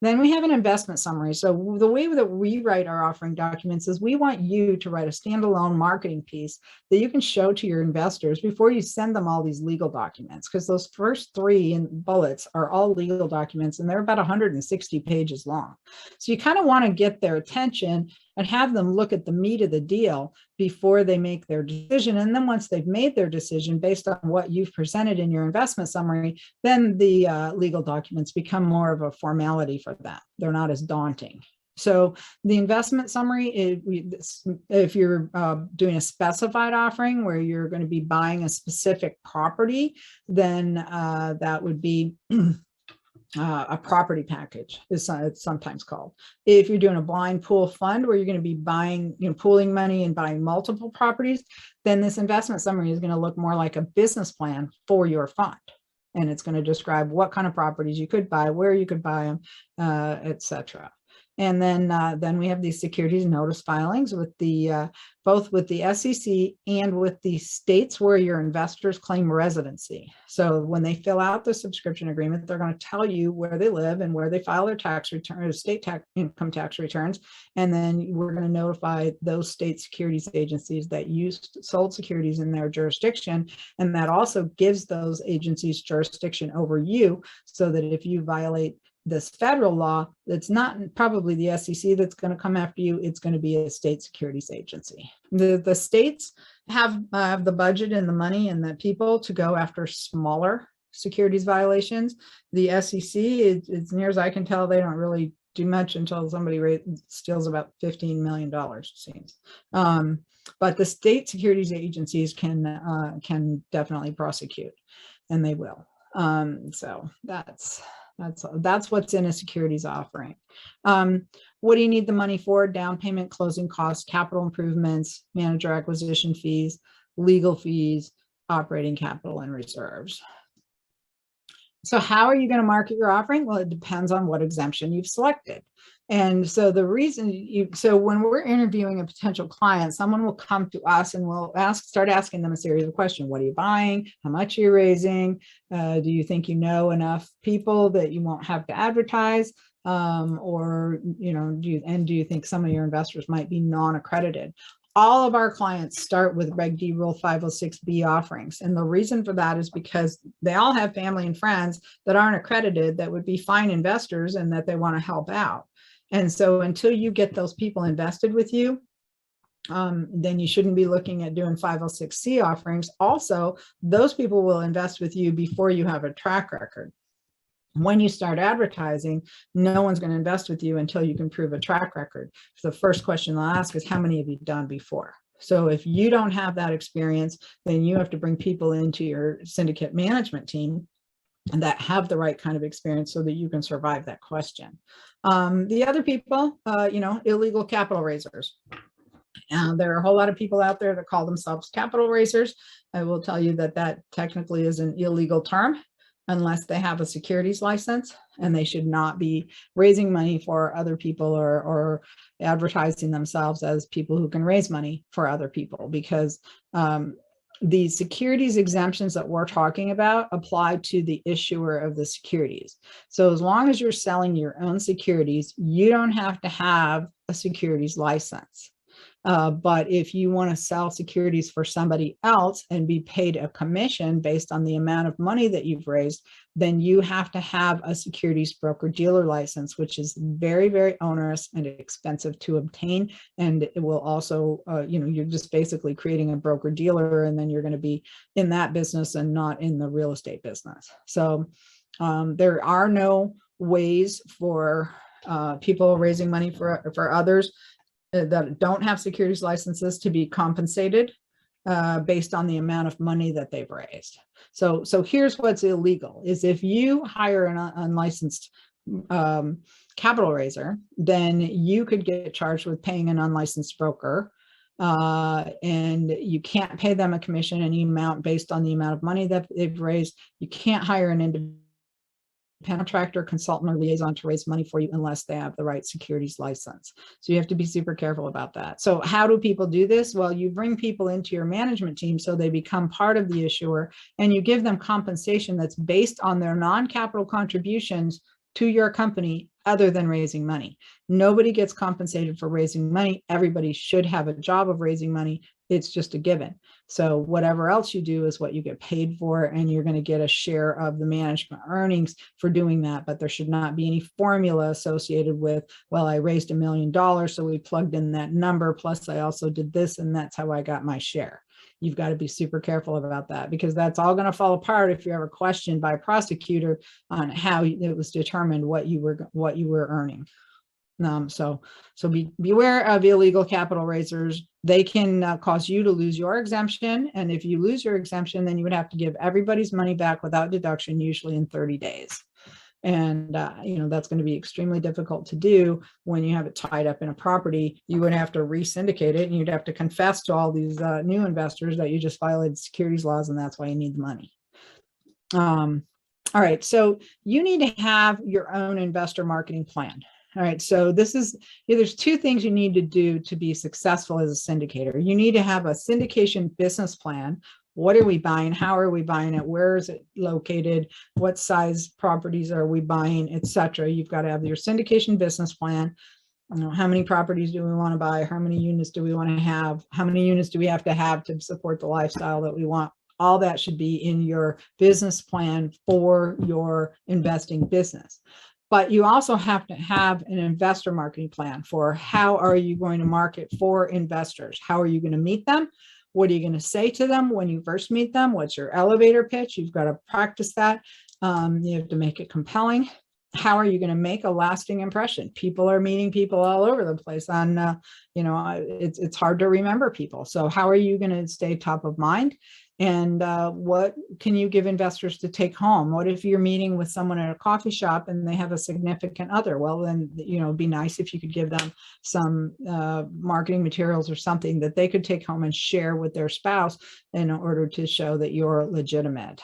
Then we have an investment summary. So the way that we write our offering documents is we want you to write a standalone marketing piece that you can show to your investors before you send them all these legal documents, because those first 3 bullets are all legal documents and they're about 160 pages long. So you kind of want to get their attention and have them look at the meat of the deal before they make their decision. And then once they've made their decision based on what you've presented in your investment summary, then the legal documents become more of a formality for them. They're not as daunting. So the investment summary, if you're doing a specified offering where you're going to be buying a specific property, then that would be a property package, is it's sometimes called. If you're doing a blind pool fund where you're going to be buying, pooling money and buying multiple properties, then this investment summary is going to look more like a business plan for your fund. And it's going to describe what kind of properties you could buy, where you could buy them, etc. And then we have these securities notice filings with the both with the SEC and with the states where your investors claim residency. So when they fill out the subscription agreement, they're going to tell you where they live and where they file their tax return, state income tax returns. And then we're going to notify those state securities agencies that you sold securities in their jurisdiction. And that also gives those agencies jurisdiction over you, so that if you violate this federal law, that's not probably the SEC that's going to come after you. It's going to be a state securities agency. The states have the budget and the money and the people to go after smaller securities violations. The SEC, as near as I can tell, they don't really do much until somebody steals about $15 million, it seems. But the state securities agencies can definitely prosecute, and they will. So that's what's in a securities offering. What do you need the money for? Down payment, closing costs, capital improvements, manager acquisition fees, legal fees, operating capital, and reserves. So how are you going to market your offering? Well, it depends on what exemption you've selected. And so the reason so when we're interviewing a potential client, someone will come to us and we'll start asking them a series of questions. What are you buying? How much are you raising? Do you think you know enough people that you won't have to advertise? Or, do you think some of your investors might be non-accredited? All of our clients start with Reg D Rule 506B offerings. And the reason for that is because they all have family and friends that aren't accredited that would be fine investors and that they want to help out. And so until you get those people invested with you, then you shouldn't be looking at doing 506C offerings. Also, those people will invest with you before you have a track record. When you start advertising, no one's going to invest with you until you can prove a track record. So the first question they'll ask is, how many have you done before? So if you don't have that experience, then you have to bring people into your syndicate management team and that have the right kind of experience so that you can survive that question. The other people, illegal capital raisers. There are a whole lot of people out there that call themselves capital raisers. I will tell you that that technically is an illegal term, unless they have a securities license, and they should not be raising money for other people or advertising themselves as people who can raise money for other people, because the securities exemptions that we're talking about apply to the issuer of the securities. So as long as you're selling your own securities, you don't have to have a securities license. But if you want to sell securities for somebody else and be paid a commission based on the amount of money that you've raised, then you have to have a securities broker dealer license, which is very, very onerous and expensive to obtain. And it will also, you're just basically creating a broker dealer, and then you're going to be in that business and not in the real estate business. So there are no ways for people raising money for others that don't have securities licenses to be compensated based on the amount of money that they've raised. So here's what's illegal is if you hire an unlicensed capital raiser, then you could get charged with paying an unlicensed broker, and you can't pay them a commission, any amount based on the amount of money that they've raised. You can't hire an independent contractor, consultant, or liaison to raise money for you unless they have the right securities license. So you have to be super careful about that. So how do people do this? Well, you bring people into your management team so they become part of the issuer, and you give them compensation that's based on their non-capital contributions to your company other than raising money. Nobody gets compensated for raising money. Everybody should have a job of raising money. It's just a given. So whatever else you do is what you get paid for, and you're going to get a share of the management earnings for doing that. But there should not be any formula associated with, well, I raised $1 million, so we plugged in that number, plus I also did this, and that's how I got my share. You've got to be super careful about that, because that's all going to fall apart if you're ever questioned by a prosecutor on how it was determined what you were earning. So beware of illegal capital raisers. They can cause you to lose your exemption. And if you lose your exemption, then you would have to give everybody's money back without deduction, usually in 30 days. And, that's going to be extremely difficult to do when you have it tied up in a property. You would have to re-syndicate it, and you'd have to confess to all these new investors that you just violated securities laws, and that's why you need the money. All right, so you need to have your own investor marketing plan. All right, so there's two things you need to do to be successful as a syndicator. You need to have a syndication business plan. What are we buying? How are we buying it? Where is it located? What size properties are we buying, etc. You've got to have your syndication business plan. How many properties do we want to buy? How many units do we want to have? How many units do we have to support the lifestyle that we want? All that should be in your business plan for your investing business. But you also have to have an investor marketing plan for how are you going to market for investors? How are you going to meet them? What are you going to say to them when you first meet them? What's your elevator pitch? You've got to practice that. You have to make it compelling. how are you going to make a lasting impression? People are meeting people all over the place on, it's hard to remember people. So how are you going to stay top of mind? And what can you give investors to take home? What if you're meeting with someone at a coffee shop and they have a significant other? Well, then, it'd be nice if you could give them some marketing materials or something that they could take home and share with their spouse in order to show that you're legitimate.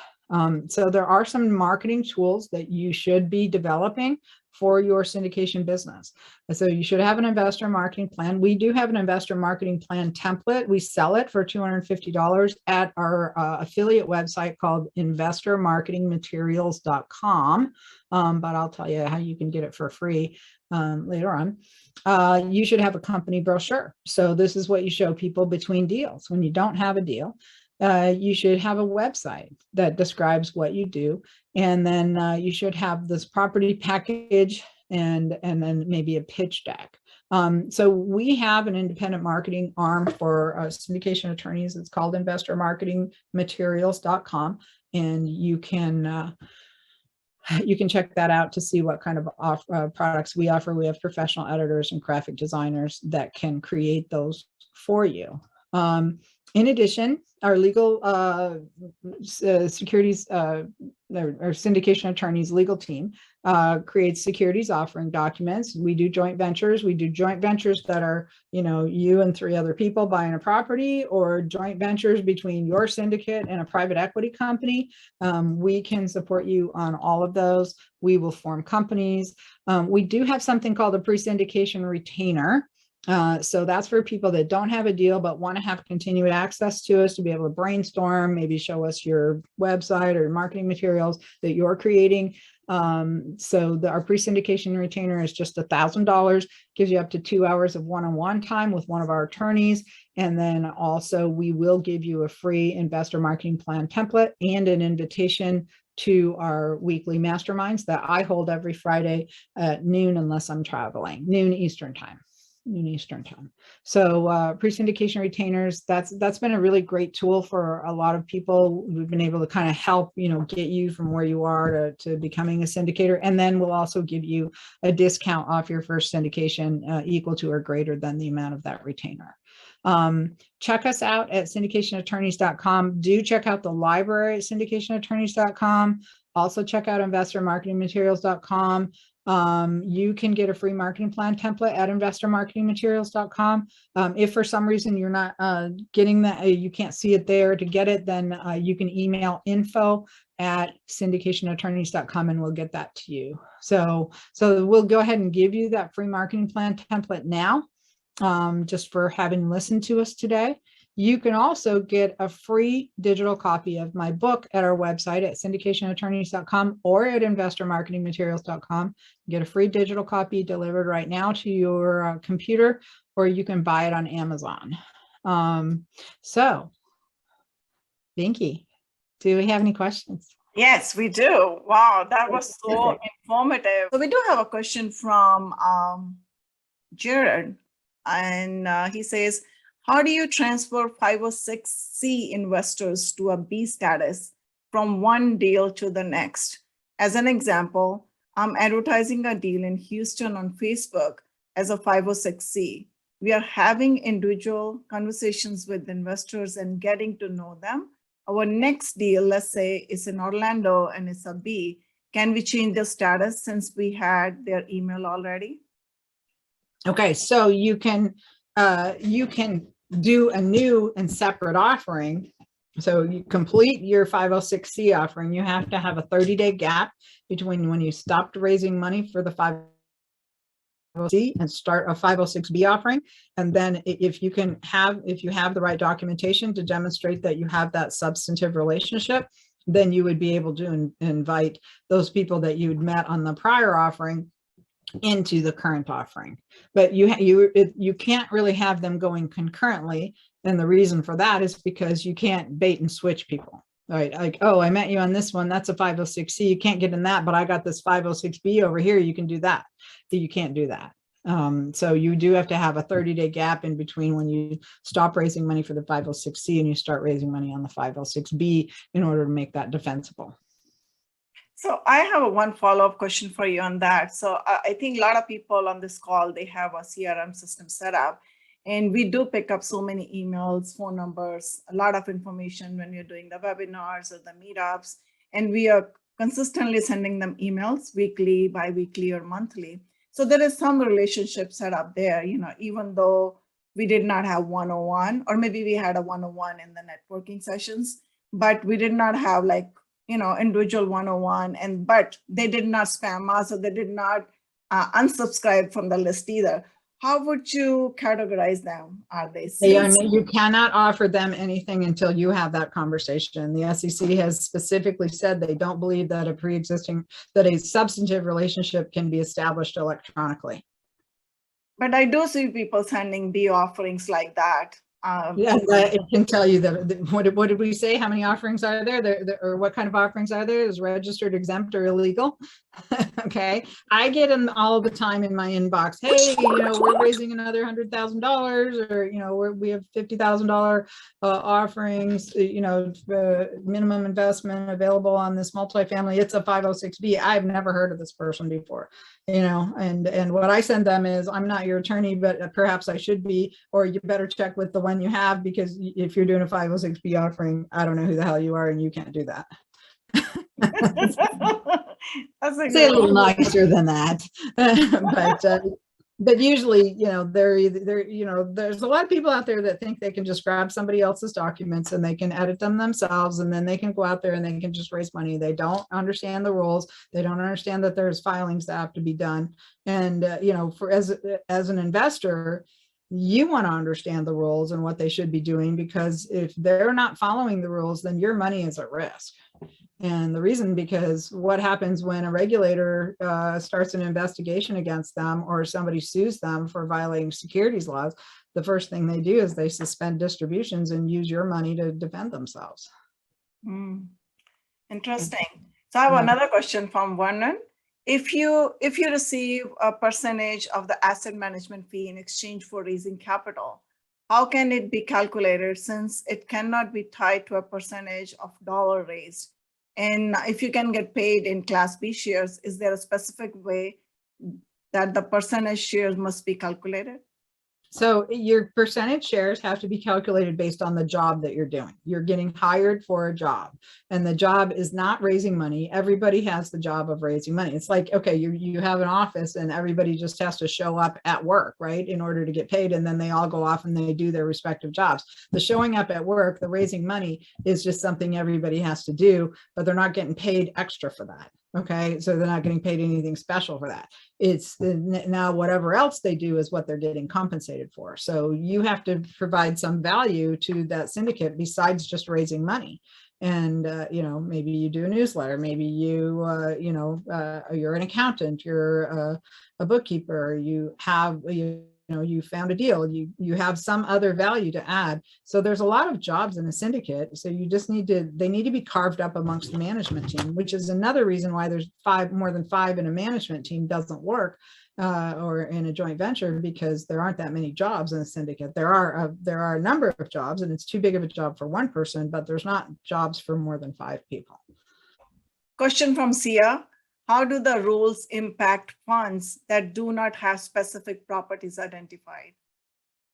So there are some marketing tools that you should be developing for your syndication business. So you should have an investor marketing plan. We do have an investor marketing plan template. We sell it for $250 at our affiliate website called investormarketingmaterials.com. But I'll tell you how you can get it for free later on. You should have a company brochure. So this is what you show people between deals. When you don't have a deal, you should have a website that describes what you do. And then you should have this property package and then maybe a pitch deck. So we have an independent marketing arm for syndication attorneys. It's called investormarketingmaterials.com. And you can check that out to see what kind of products we offer. We have professional editors and graphic designers that can create those for you. In addition, our legal securities or syndication attorneys legal team creates securities offering documents. We do joint ventures. We do joint ventures that are, you and 3 other people buying a property, or joint ventures between your syndicate and a private equity company. We can support you on all of those. We will form companies. We do have something called a pre-syndication retainer. So that's for people that don't have a deal but want to have continued access to us to be able to brainstorm, maybe show us your website or marketing materials that you're creating. So our pre-syndication retainer is just $1,000, gives you up to 2 hours of one-on-one time with one of our attorneys. And then also we will give you a free investor marketing plan template and an invitation to our weekly masterminds that I hold every Friday at noon, unless I'm traveling, noon Eastern time. So pre-syndication retainers, that's been a really great tool for a lot of people. We've been able to kind of help, get you from where you are to becoming a syndicator. And then we'll also give you a discount off your first syndication equal to or greater than the amount of that retainer. Check us out at syndicationattorneys.com. Do check out the library at syndicationattorneys.com. Also check out investormarketingmaterials.com. You can get a free marketing plan template at investormarketingmaterials.com. If for some reason you're not getting that, you can't see it there to get it, then you can email info@syndicationattorneys.com and we'll get that to you. So we'll go ahead and give you that free marketing plan template now, just for having listened to us today. You can also get a free digital copy of my book at our website at syndicationattorneys.com or at investormarketingmaterials.com. Get a free digital copy delivered right now to your computer, or you can buy it on Amazon. So, Binky, do we have any questions? Yes, we do. Wow, that was so informative. So we do have a question from Jared, and he says, how do you transfer 506C investors to a B status from one deal to the next? As an example, I'm advertising a deal in Houston on Facebook as a 506C. We are having individual conversations with investors and getting to know them. Our next deal, let's say, is in Orlando and it's a B. Can we change the status since we had their email already? Okay, so you can do a new and separate offering. So you complete your 506C offering. You have to have a 30-day gap between when you stopped raising money for the 506C and start a 506B offering. And then if you have the right documentation to demonstrate that you have that substantive relationship, then you would be able to invite those people that you'd met on the prior offering into the current offering. But you can't really have them going concurrently. And the reason for that is because you can't bait and switch people, right? Like, oh, I met you on this one, that's a 506C, you can't get in that, but I got this 506B over here, you can do that. You can't do that. So you do have to have a 30-day gap in between when you stop raising money for the 506C and you start raising money on the 506B in order to make that defensible. So I have one follow-up question for you on that. So I think a lot of people on this call, they have a CRM system set up, and we do pick up so many emails, phone numbers, a lot of information when you're doing the webinars or the meetups, and we are consistently sending them emails weekly, bi-weekly, or monthly. So there is some relationship set up there, even though we did not have 101, or maybe we had a 101 in the networking sessions, but we did not have individual 101, but they did not spam us, or they did not unsubscribe from the list either. How would you categorize them? Are they you cannot offer them anything until you have that conversation. The SEC has specifically said they don't believe that a substantive relationship can be established electronically. But I do see people sending B offerings like that. Yeah, it can tell you that. What did we say? How many offerings are there? Or what kind of offerings are there? Is registered, exempt, or illegal? Okay, I get them all the time in my inbox. Hey, we're raising another $100,000, or we have $50,000 offerings. Minimum investment available on this multifamily. It's a 506B. I've never heard of this person before. And what I send them is, I'm not your attorney, but perhaps I should be, or you better check with the one you have, because if you're doing a 506B offering, I don't know who the hell you are, and you can't do that. That's say a little nicer than that. But usually, there's a lot of people out there that think they can just grab somebody else's documents and they can edit them themselves, and then they can go out there and they can just raise money. They don't understand the rules. They don't understand that there's filings that have to be done. And, as an investor, you want to understand the rules and what they should be doing, because if they're not following the rules, then your money is at risk. And the reason, because what happens when a regulator starts an investigation against them, or somebody sues them for violating securities laws, the first thing they do is they suspend distributions and use your money to defend themselves. Interesting. So I have another question from Vernon. If you receive a percentage of the asset management fee in exchange for raising capital, how can it be calculated, since it cannot be tied to a percentage of dollar raised? And if you can get paid in Class B shares, is there a specific way that the percentage shares must be calculated? So your percentage shares have to be calculated based on the job that you're doing. You're getting hired for a job, and the job is not raising money. Everybody has the job of raising money. It's like, okay, you have an office and everybody just has to show up at work, right, in order to get paid. And then they all go off and they do their respective jobs. The showing up at work, the raising money, is just something everybody has to do, but they're not getting paid extra for that. Okay, so they're not getting paid anything special for that. It's now whatever else they do is what they're getting compensated for. So you have to provide some value to that syndicate besides just raising money. And maybe you do a newsletter, maybe you're an accountant, you're a bookkeeper, you found a deal, you have some other value to add. So there's a lot of jobs in a syndicate. So you just they need to be carved up amongst the management team, which is another reason why there's more than five in a management team doesn't work, or in a joint venture, because there aren't that many jobs in a syndicate. There are a number of jobs, and it's too big of a job for one person, but there's not jobs for more than 5 people. Question from Sia. How do the rules impact funds that do not have specific properties identified?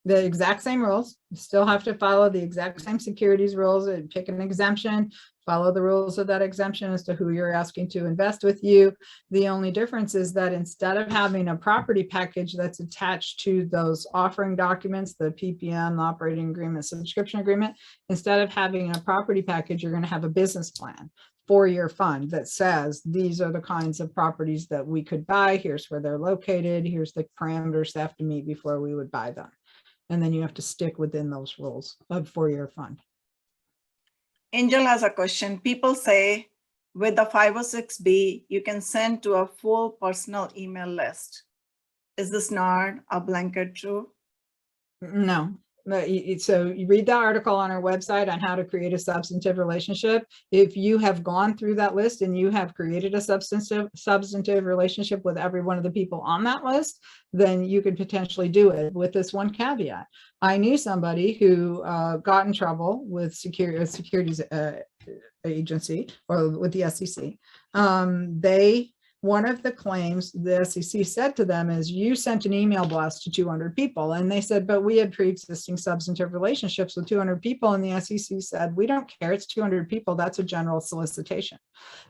The exact same rules. You still have to follow the exact same securities rules, and pick an exemption, follow the rules of that exemption as to who you're asking to invest with you. The only difference is that instead of having a property package that's attached to those offering documents, the PPM, the operating agreement, subscription agreement, instead of having a property package, you're going to have a business plan for your fund that says, these are the kinds of properties that we could buy. Here's where they're located. Here's the parameters they have to meet before we would buy them. And then you have to stick within those rules for your fund. Angel has a question. People say with the 506B, you can send to a full personal email list. Is this not a blanket true? No. So you read the article on our website on how to create a substantive relationship. If you have gone through that list and you have created a substantive relationship with every one of the people on that list, then you could potentially do it, with this one caveat. I knew somebody who got in trouble with Securities agency or with the SEC, one of the claims the SEC said to them is, you sent an email blast to 200 people. And they said, but we had pre-existing substantive relationships with 200 people. And the SEC said, we don't care. It's 200 people. That's a general solicitation.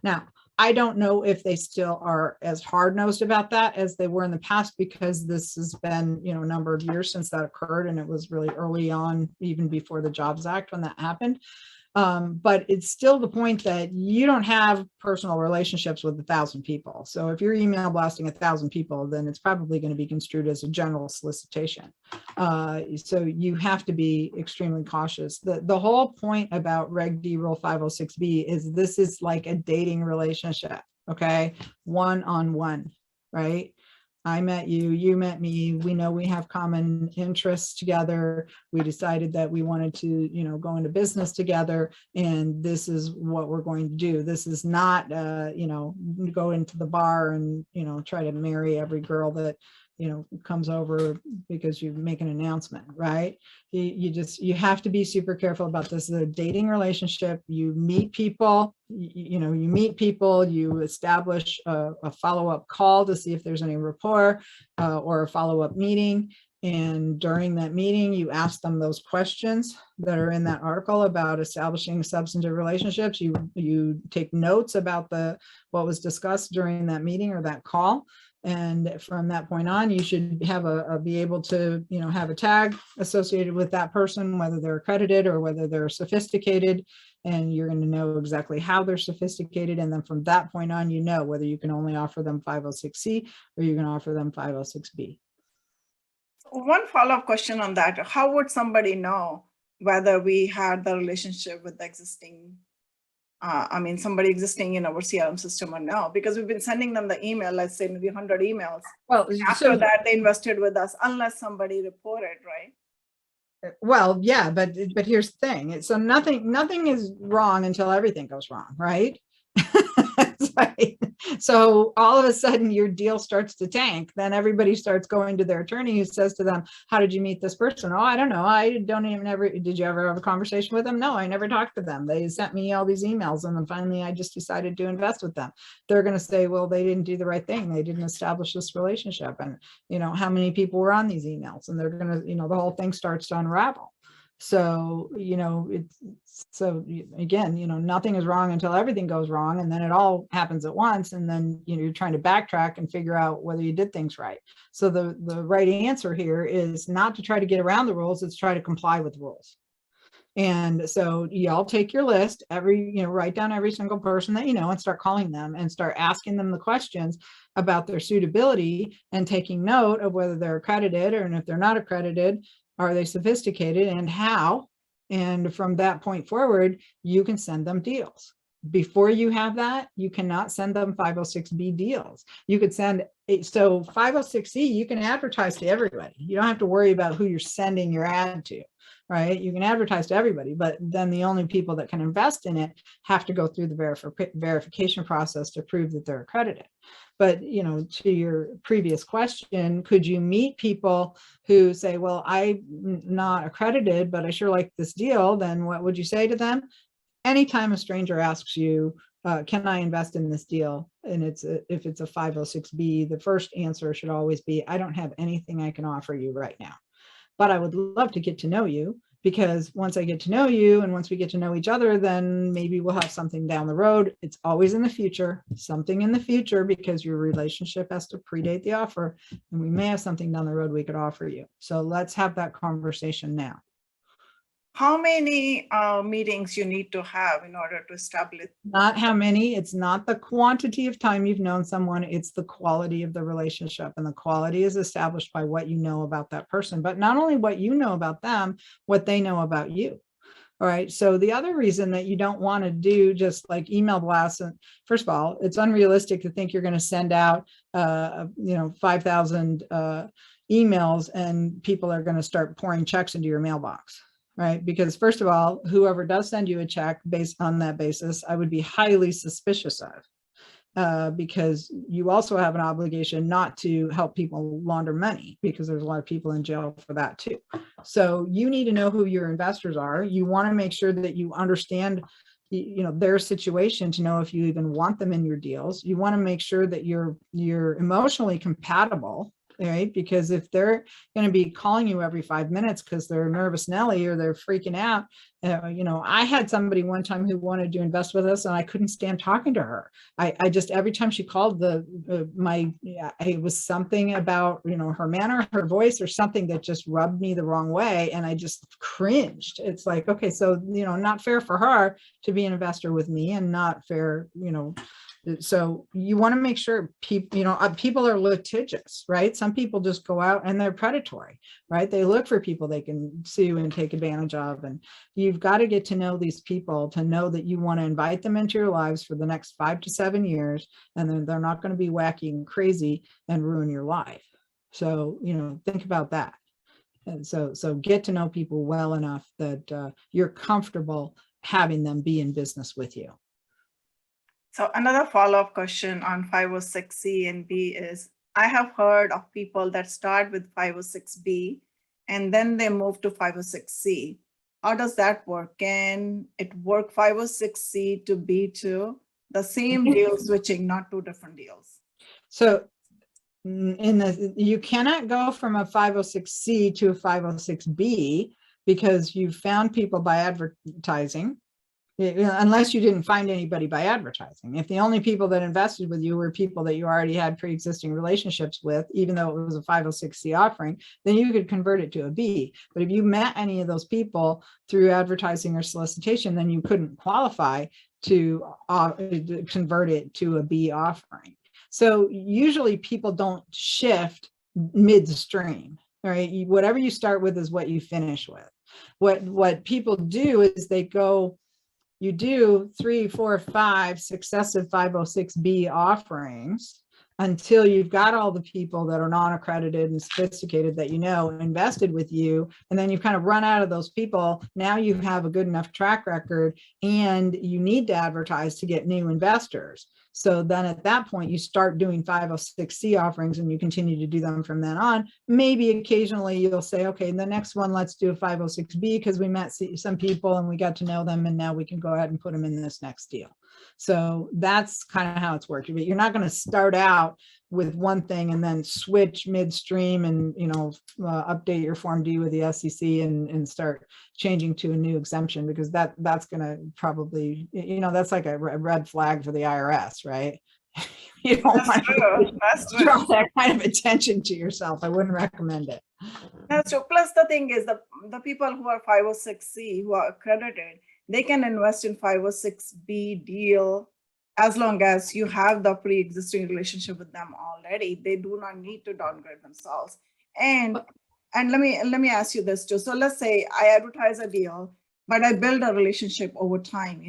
Now, I don't know if they still are as hard-nosed about that as they were in the past, because this has been, a number of years since that occurred. And it was really early on, even before the Jobs Act, when that happened. But it's still the point that you don't have personal relationships with 1,000 people. So if you're email blasting 1,000 people, then it's probably going to be construed as a general solicitation. So you have to be extremely cautious. The whole point about Reg D Rule 506B is this is like a dating relationship, okay? One-on-one, right? I met you, you met me, we know we have common interests together. We decided that we wanted to, go into business together, and this is what we're going to do. This is not, go into the bar and, try to marry every girl that, comes over because you make an announcement, right? You have to be super careful about this. This is a dating relationship. You meet people, you establish a follow-up call to see if there's any rapport or a follow-up meeting. And during that meeting, you ask them those questions that are in that article about establishing substantive relationships. You take notes about what was discussed during that meeting or that call. And from that point on, you should have be able to, have a tag associated with that person, whether they're accredited or whether they're sophisticated, and you're going to know exactly how they're sophisticated. And then from that point on, whether you can only offer them 506C or you can offer them 506B. One follow-up question on that. How would somebody know whether we had the relationship with the existing somebody existing in our CRM system or no? Because we've been sending them the email, let's say maybe 100 emails. Well, after that, they invested with us unless somebody reported, right? Well, yeah, but here's the thing. So nothing is wrong until everything goes wrong, right? Right. So all of a sudden your deal starts to tank. Then everybody starts going to their attorney, who says to them, how did you meet this person? Oh, I don't know. I don't even ever, did you ever have a conversation with them? No, I never talked to them. They sent me all these emails, and then finally I just decided to invest with them. They're going to say, well, they didn't do the right thing. They didn't establish this relationship. And, how many people were on these emails? And they're going to, the whole thing starts to unravel. So, again, nothing is wrong until everything goes wrong, and then it all happens at once. And then, you're trying to backtrack and figure out whether you did things right. So the right answer here is not to try to get around the rules, it's try to comply with the rules. And so y'all take your list, write down every single person that and start calling them and start asking them the questions about their suitability, and taking note of whether they're accredited, and if they're not accredited, are they sophisticated and how? And from that point forward, you can send them deals. Before you have that, you cannot send them 506B deals. You could send, so 506C, you can advertise to everybody. You don't have to worry about who you're sending your ad to, right? You can advertise to everybody, but then the only people that can invest in it have to go through the verification process to prove that they're accredited. But, to your previous question, could you meet people who say, well, I'm not accredited, but I sure like this deal? Then what would you say to them? Anytime a stranger asks you, can I invest in this deal? And if it's a 506B, the first answer should always be, I don't have anything I can offer you right now, but I would love to get to know you, because once I get to know you and once we get to know each other, then maybe we'll have something down the road. It's always in the future, something in the future, because your relationship has to predate the offer, and we may have something down the road we could offer you. So let's have that conversation now. How many meetings you need to have in order to establish? Not how many, it's not the quantity of time you've known someone, it's the quality of the relationship. And the quality is established by what you know about that person, but not only what you know about them, what they know about you. All right. So the other reason that you don't want to do just like email blasts, and first of all, it's unrealistic to think you're going to send out, 5,000 emails and people are going to start pouring checks into your mailbox. Right? Because first of all, whoever does send you a check based on that basis, I would be highly suspicious of, because you also have an obligation not to help people launder money, because there's a lot of people in jail for that too. So you need to know who your investors are. You want to make sure that you understand their situation to know if you even want them in your deals. You want to make sure that you're emotionally compatible, right? Because if they're going to be calling you every 5 minutes because they're nervous Nelly or they're freaking out, I had somebody one time who wanted to invest with us and I couldn't stand talking to her. I just, every time she called, it was something about, her manner, her voice, or something that just rubbed me the wrong way. And I just cringed. It's like, okay, so, not fair for her to be an investor with me, and not fair, so you want to make sure people are litigious, right? Some people just go out and they're predatory, right? They look for people they can sue and take advantage of. And you've got to get to know these people to know that you want to invite them into your lives for the next 5 to 7 years. And then they're not going to be wacky and crazy and ruin your life. So, think about that. And so get to know people well enough that you're comfortable having them be in business with you. So another follow-up question on 506C and B is, I have heard of people that start with 506B and then they move to 506C. How does that work? Can it work 506C to B2? The same deal switching, not two different deals. So you cannot go from a 506C to a 506B because you found people by advertising. Unless you didn't find anybody by advertising. If the only people that invested with you were people that you already had pre-existing relationships with, even though it was a 506C offering, then you could convert it to a B. But if you met any of those people through advertising or solicitation, then you couldn't qualify to convert it to a B offering. So usually people don't shift midstream, right? Whatever you start with is what you finish with. What people do is you do 3, 4, 5 successive 506B offerings until you've got all the people that are non-accredited and sophisticated that invested with you, and then you've kind of run out of those people. Now you have a good enough track record and you need to advertise to get new investors. So then at that point, you start doing 506C offerings and you continue to do them from then on. Maybe occasionally you'll say, okay, the next one, let's do a 506B because we met some people and we got to know them and now we can go ahead and put them in this next deal. So that's kind of how it's working. But you're not going to start out with one thing and then switch midstream and update your Form D with the SEC and start changing to a new exemption, because that's going to probably, that's like a red flag for the IRS, right? You don't want to draw that kind of attention to yourself. I wouldn't recommend it. That's true. Plus the thing is the people who are 506C, who are accredited, they can invest in 506B deal as long as you have the pre-existing relationship with them already. They do not need to downgrade themselves. And let me ask you this too. So let's say I advertise a deal, but I build a relationship over time,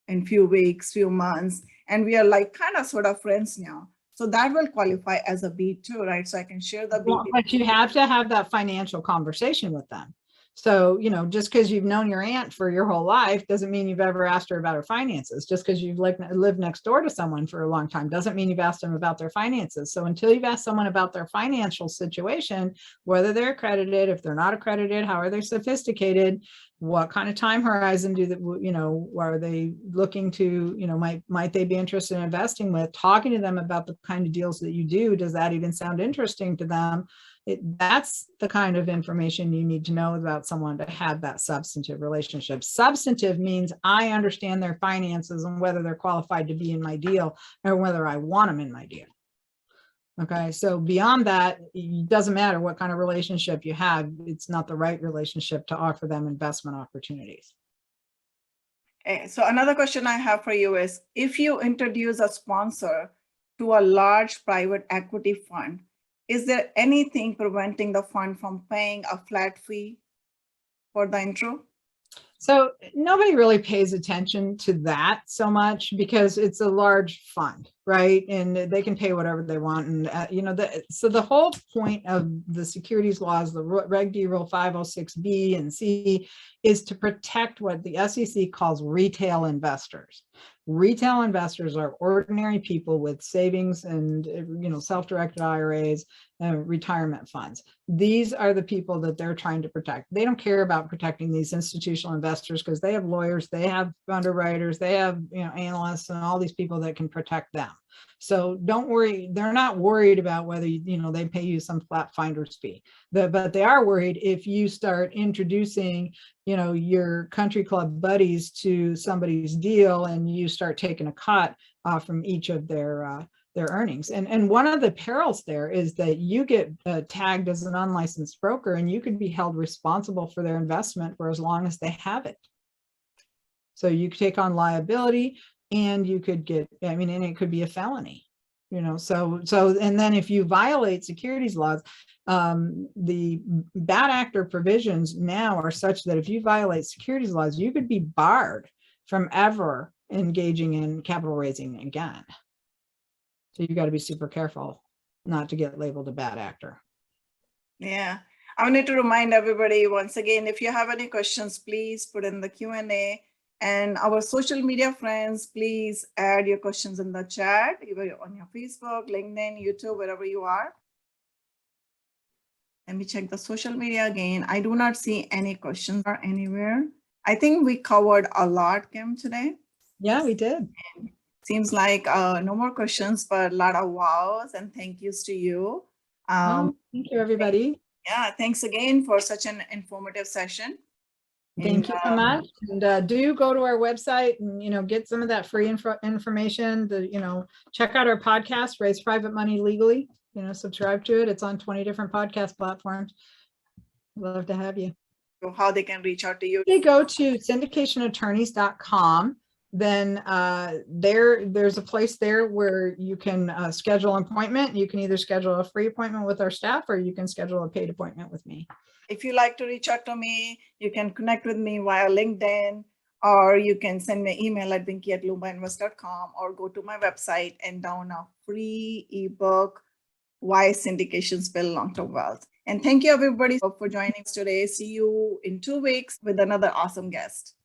in few weeks, few months, and we are like kind of sort of friends now. So that will qualify as a B2, right? So I can share the B2. But you have to have that financial conversation with them. So, just because you've known your aunt for your whole life doesn't mean you've ever asked her about her finances. Just because you've lived next door to someone for a long time doesn't mean you've asked them about their finances. So until you've asked someone about their financial situation, whether they're accredited, if they're not accredited, how are they sophisticated, what kind of time horizon are they looking to, might they be interested in investing with, talking to them about the kind of deals that you do. Does that even sound interesting to them? That's the kind of information you need to know about someone to have that substantive relationship. Substantive means I understand their finances and whether they're qualified to be in my deal or whether I want them in my deal. Okay, so beyond that, it doesn't matter what kind of relationship you have. It's not the right relationship to offer them investment opportunities. Okay, so another question I have for you is, if you introduce a sponsor to a large private equity fund, is there anything preventing the fund from paying a flat fee for the intro? So nobody really pays attention to that so much because it's a large fund, right? And they can pay whatever they want. And, so the whole point of the securities laws, the Reg D Rule 506B and C, is to protect what the SEC calls retail investors. Retail investors are ordinary people with savings and, self-directed IRAs and retirement funds. These are the people that they're trying to protect. They don't care about protecting these institutional investors because they have lawyers, they have underwriters, they have, analysts and all these people that can protect them. So don't worry, they're not worried about whether, they pay you some flat finder's fee, but they are worried if you start introducing, your country club buddies to somebody's deal and you start taking a cut from each of their earnings. And one of the perils there is that you get tagged as an unlicensed broker and you could be held responsible for their investment for as long as they have it. So you could take on liability and you could get, and it could be a felony, so, and then if you violate securities laws, the bad actor provisions now are such that if you violate securities laws, you could be barred from ever engaging in capital raising again. So you got to be super careful not to get labeled a bad actor. Yeah, I wanted to remind everybody once again, if you have any questions, please put in the Q&A. And our social media friends, please add your questions in the chat, either on your Facebook, LinkedIn, YouTube, wherever you are. Let me check the social media again. I do not see any questions or anywhere. I think we covered a lot, Kim, today. Yeah, we did. Seems like no more questions, but a lot of wows and thank yous to you. Thank you, everybody. Yeah, thanks again for such an informative session. Thank you so much. And do go to our website and, get some of that free information. Check out our podcast, Raise Private Money Legally. Subscribe to it. It's on 20 different podcast platforms. Love to have you. How they can reach out to you. They go to syndicationattorneys.com. Then there's a place there where you can schedule an appointment. You can either schedule a free appointment with our staff or you can schedule a paid appointment with me. If you like to reach out to me, you can connect with me via LinkedIn, or you can send me an email at binky@loombainvest.com, or go to my website and download a free ebook, Why Syndications Build Long-Term Wealth. And thank you everybody for joining us today. See you in 2 weeks with another awesome guest.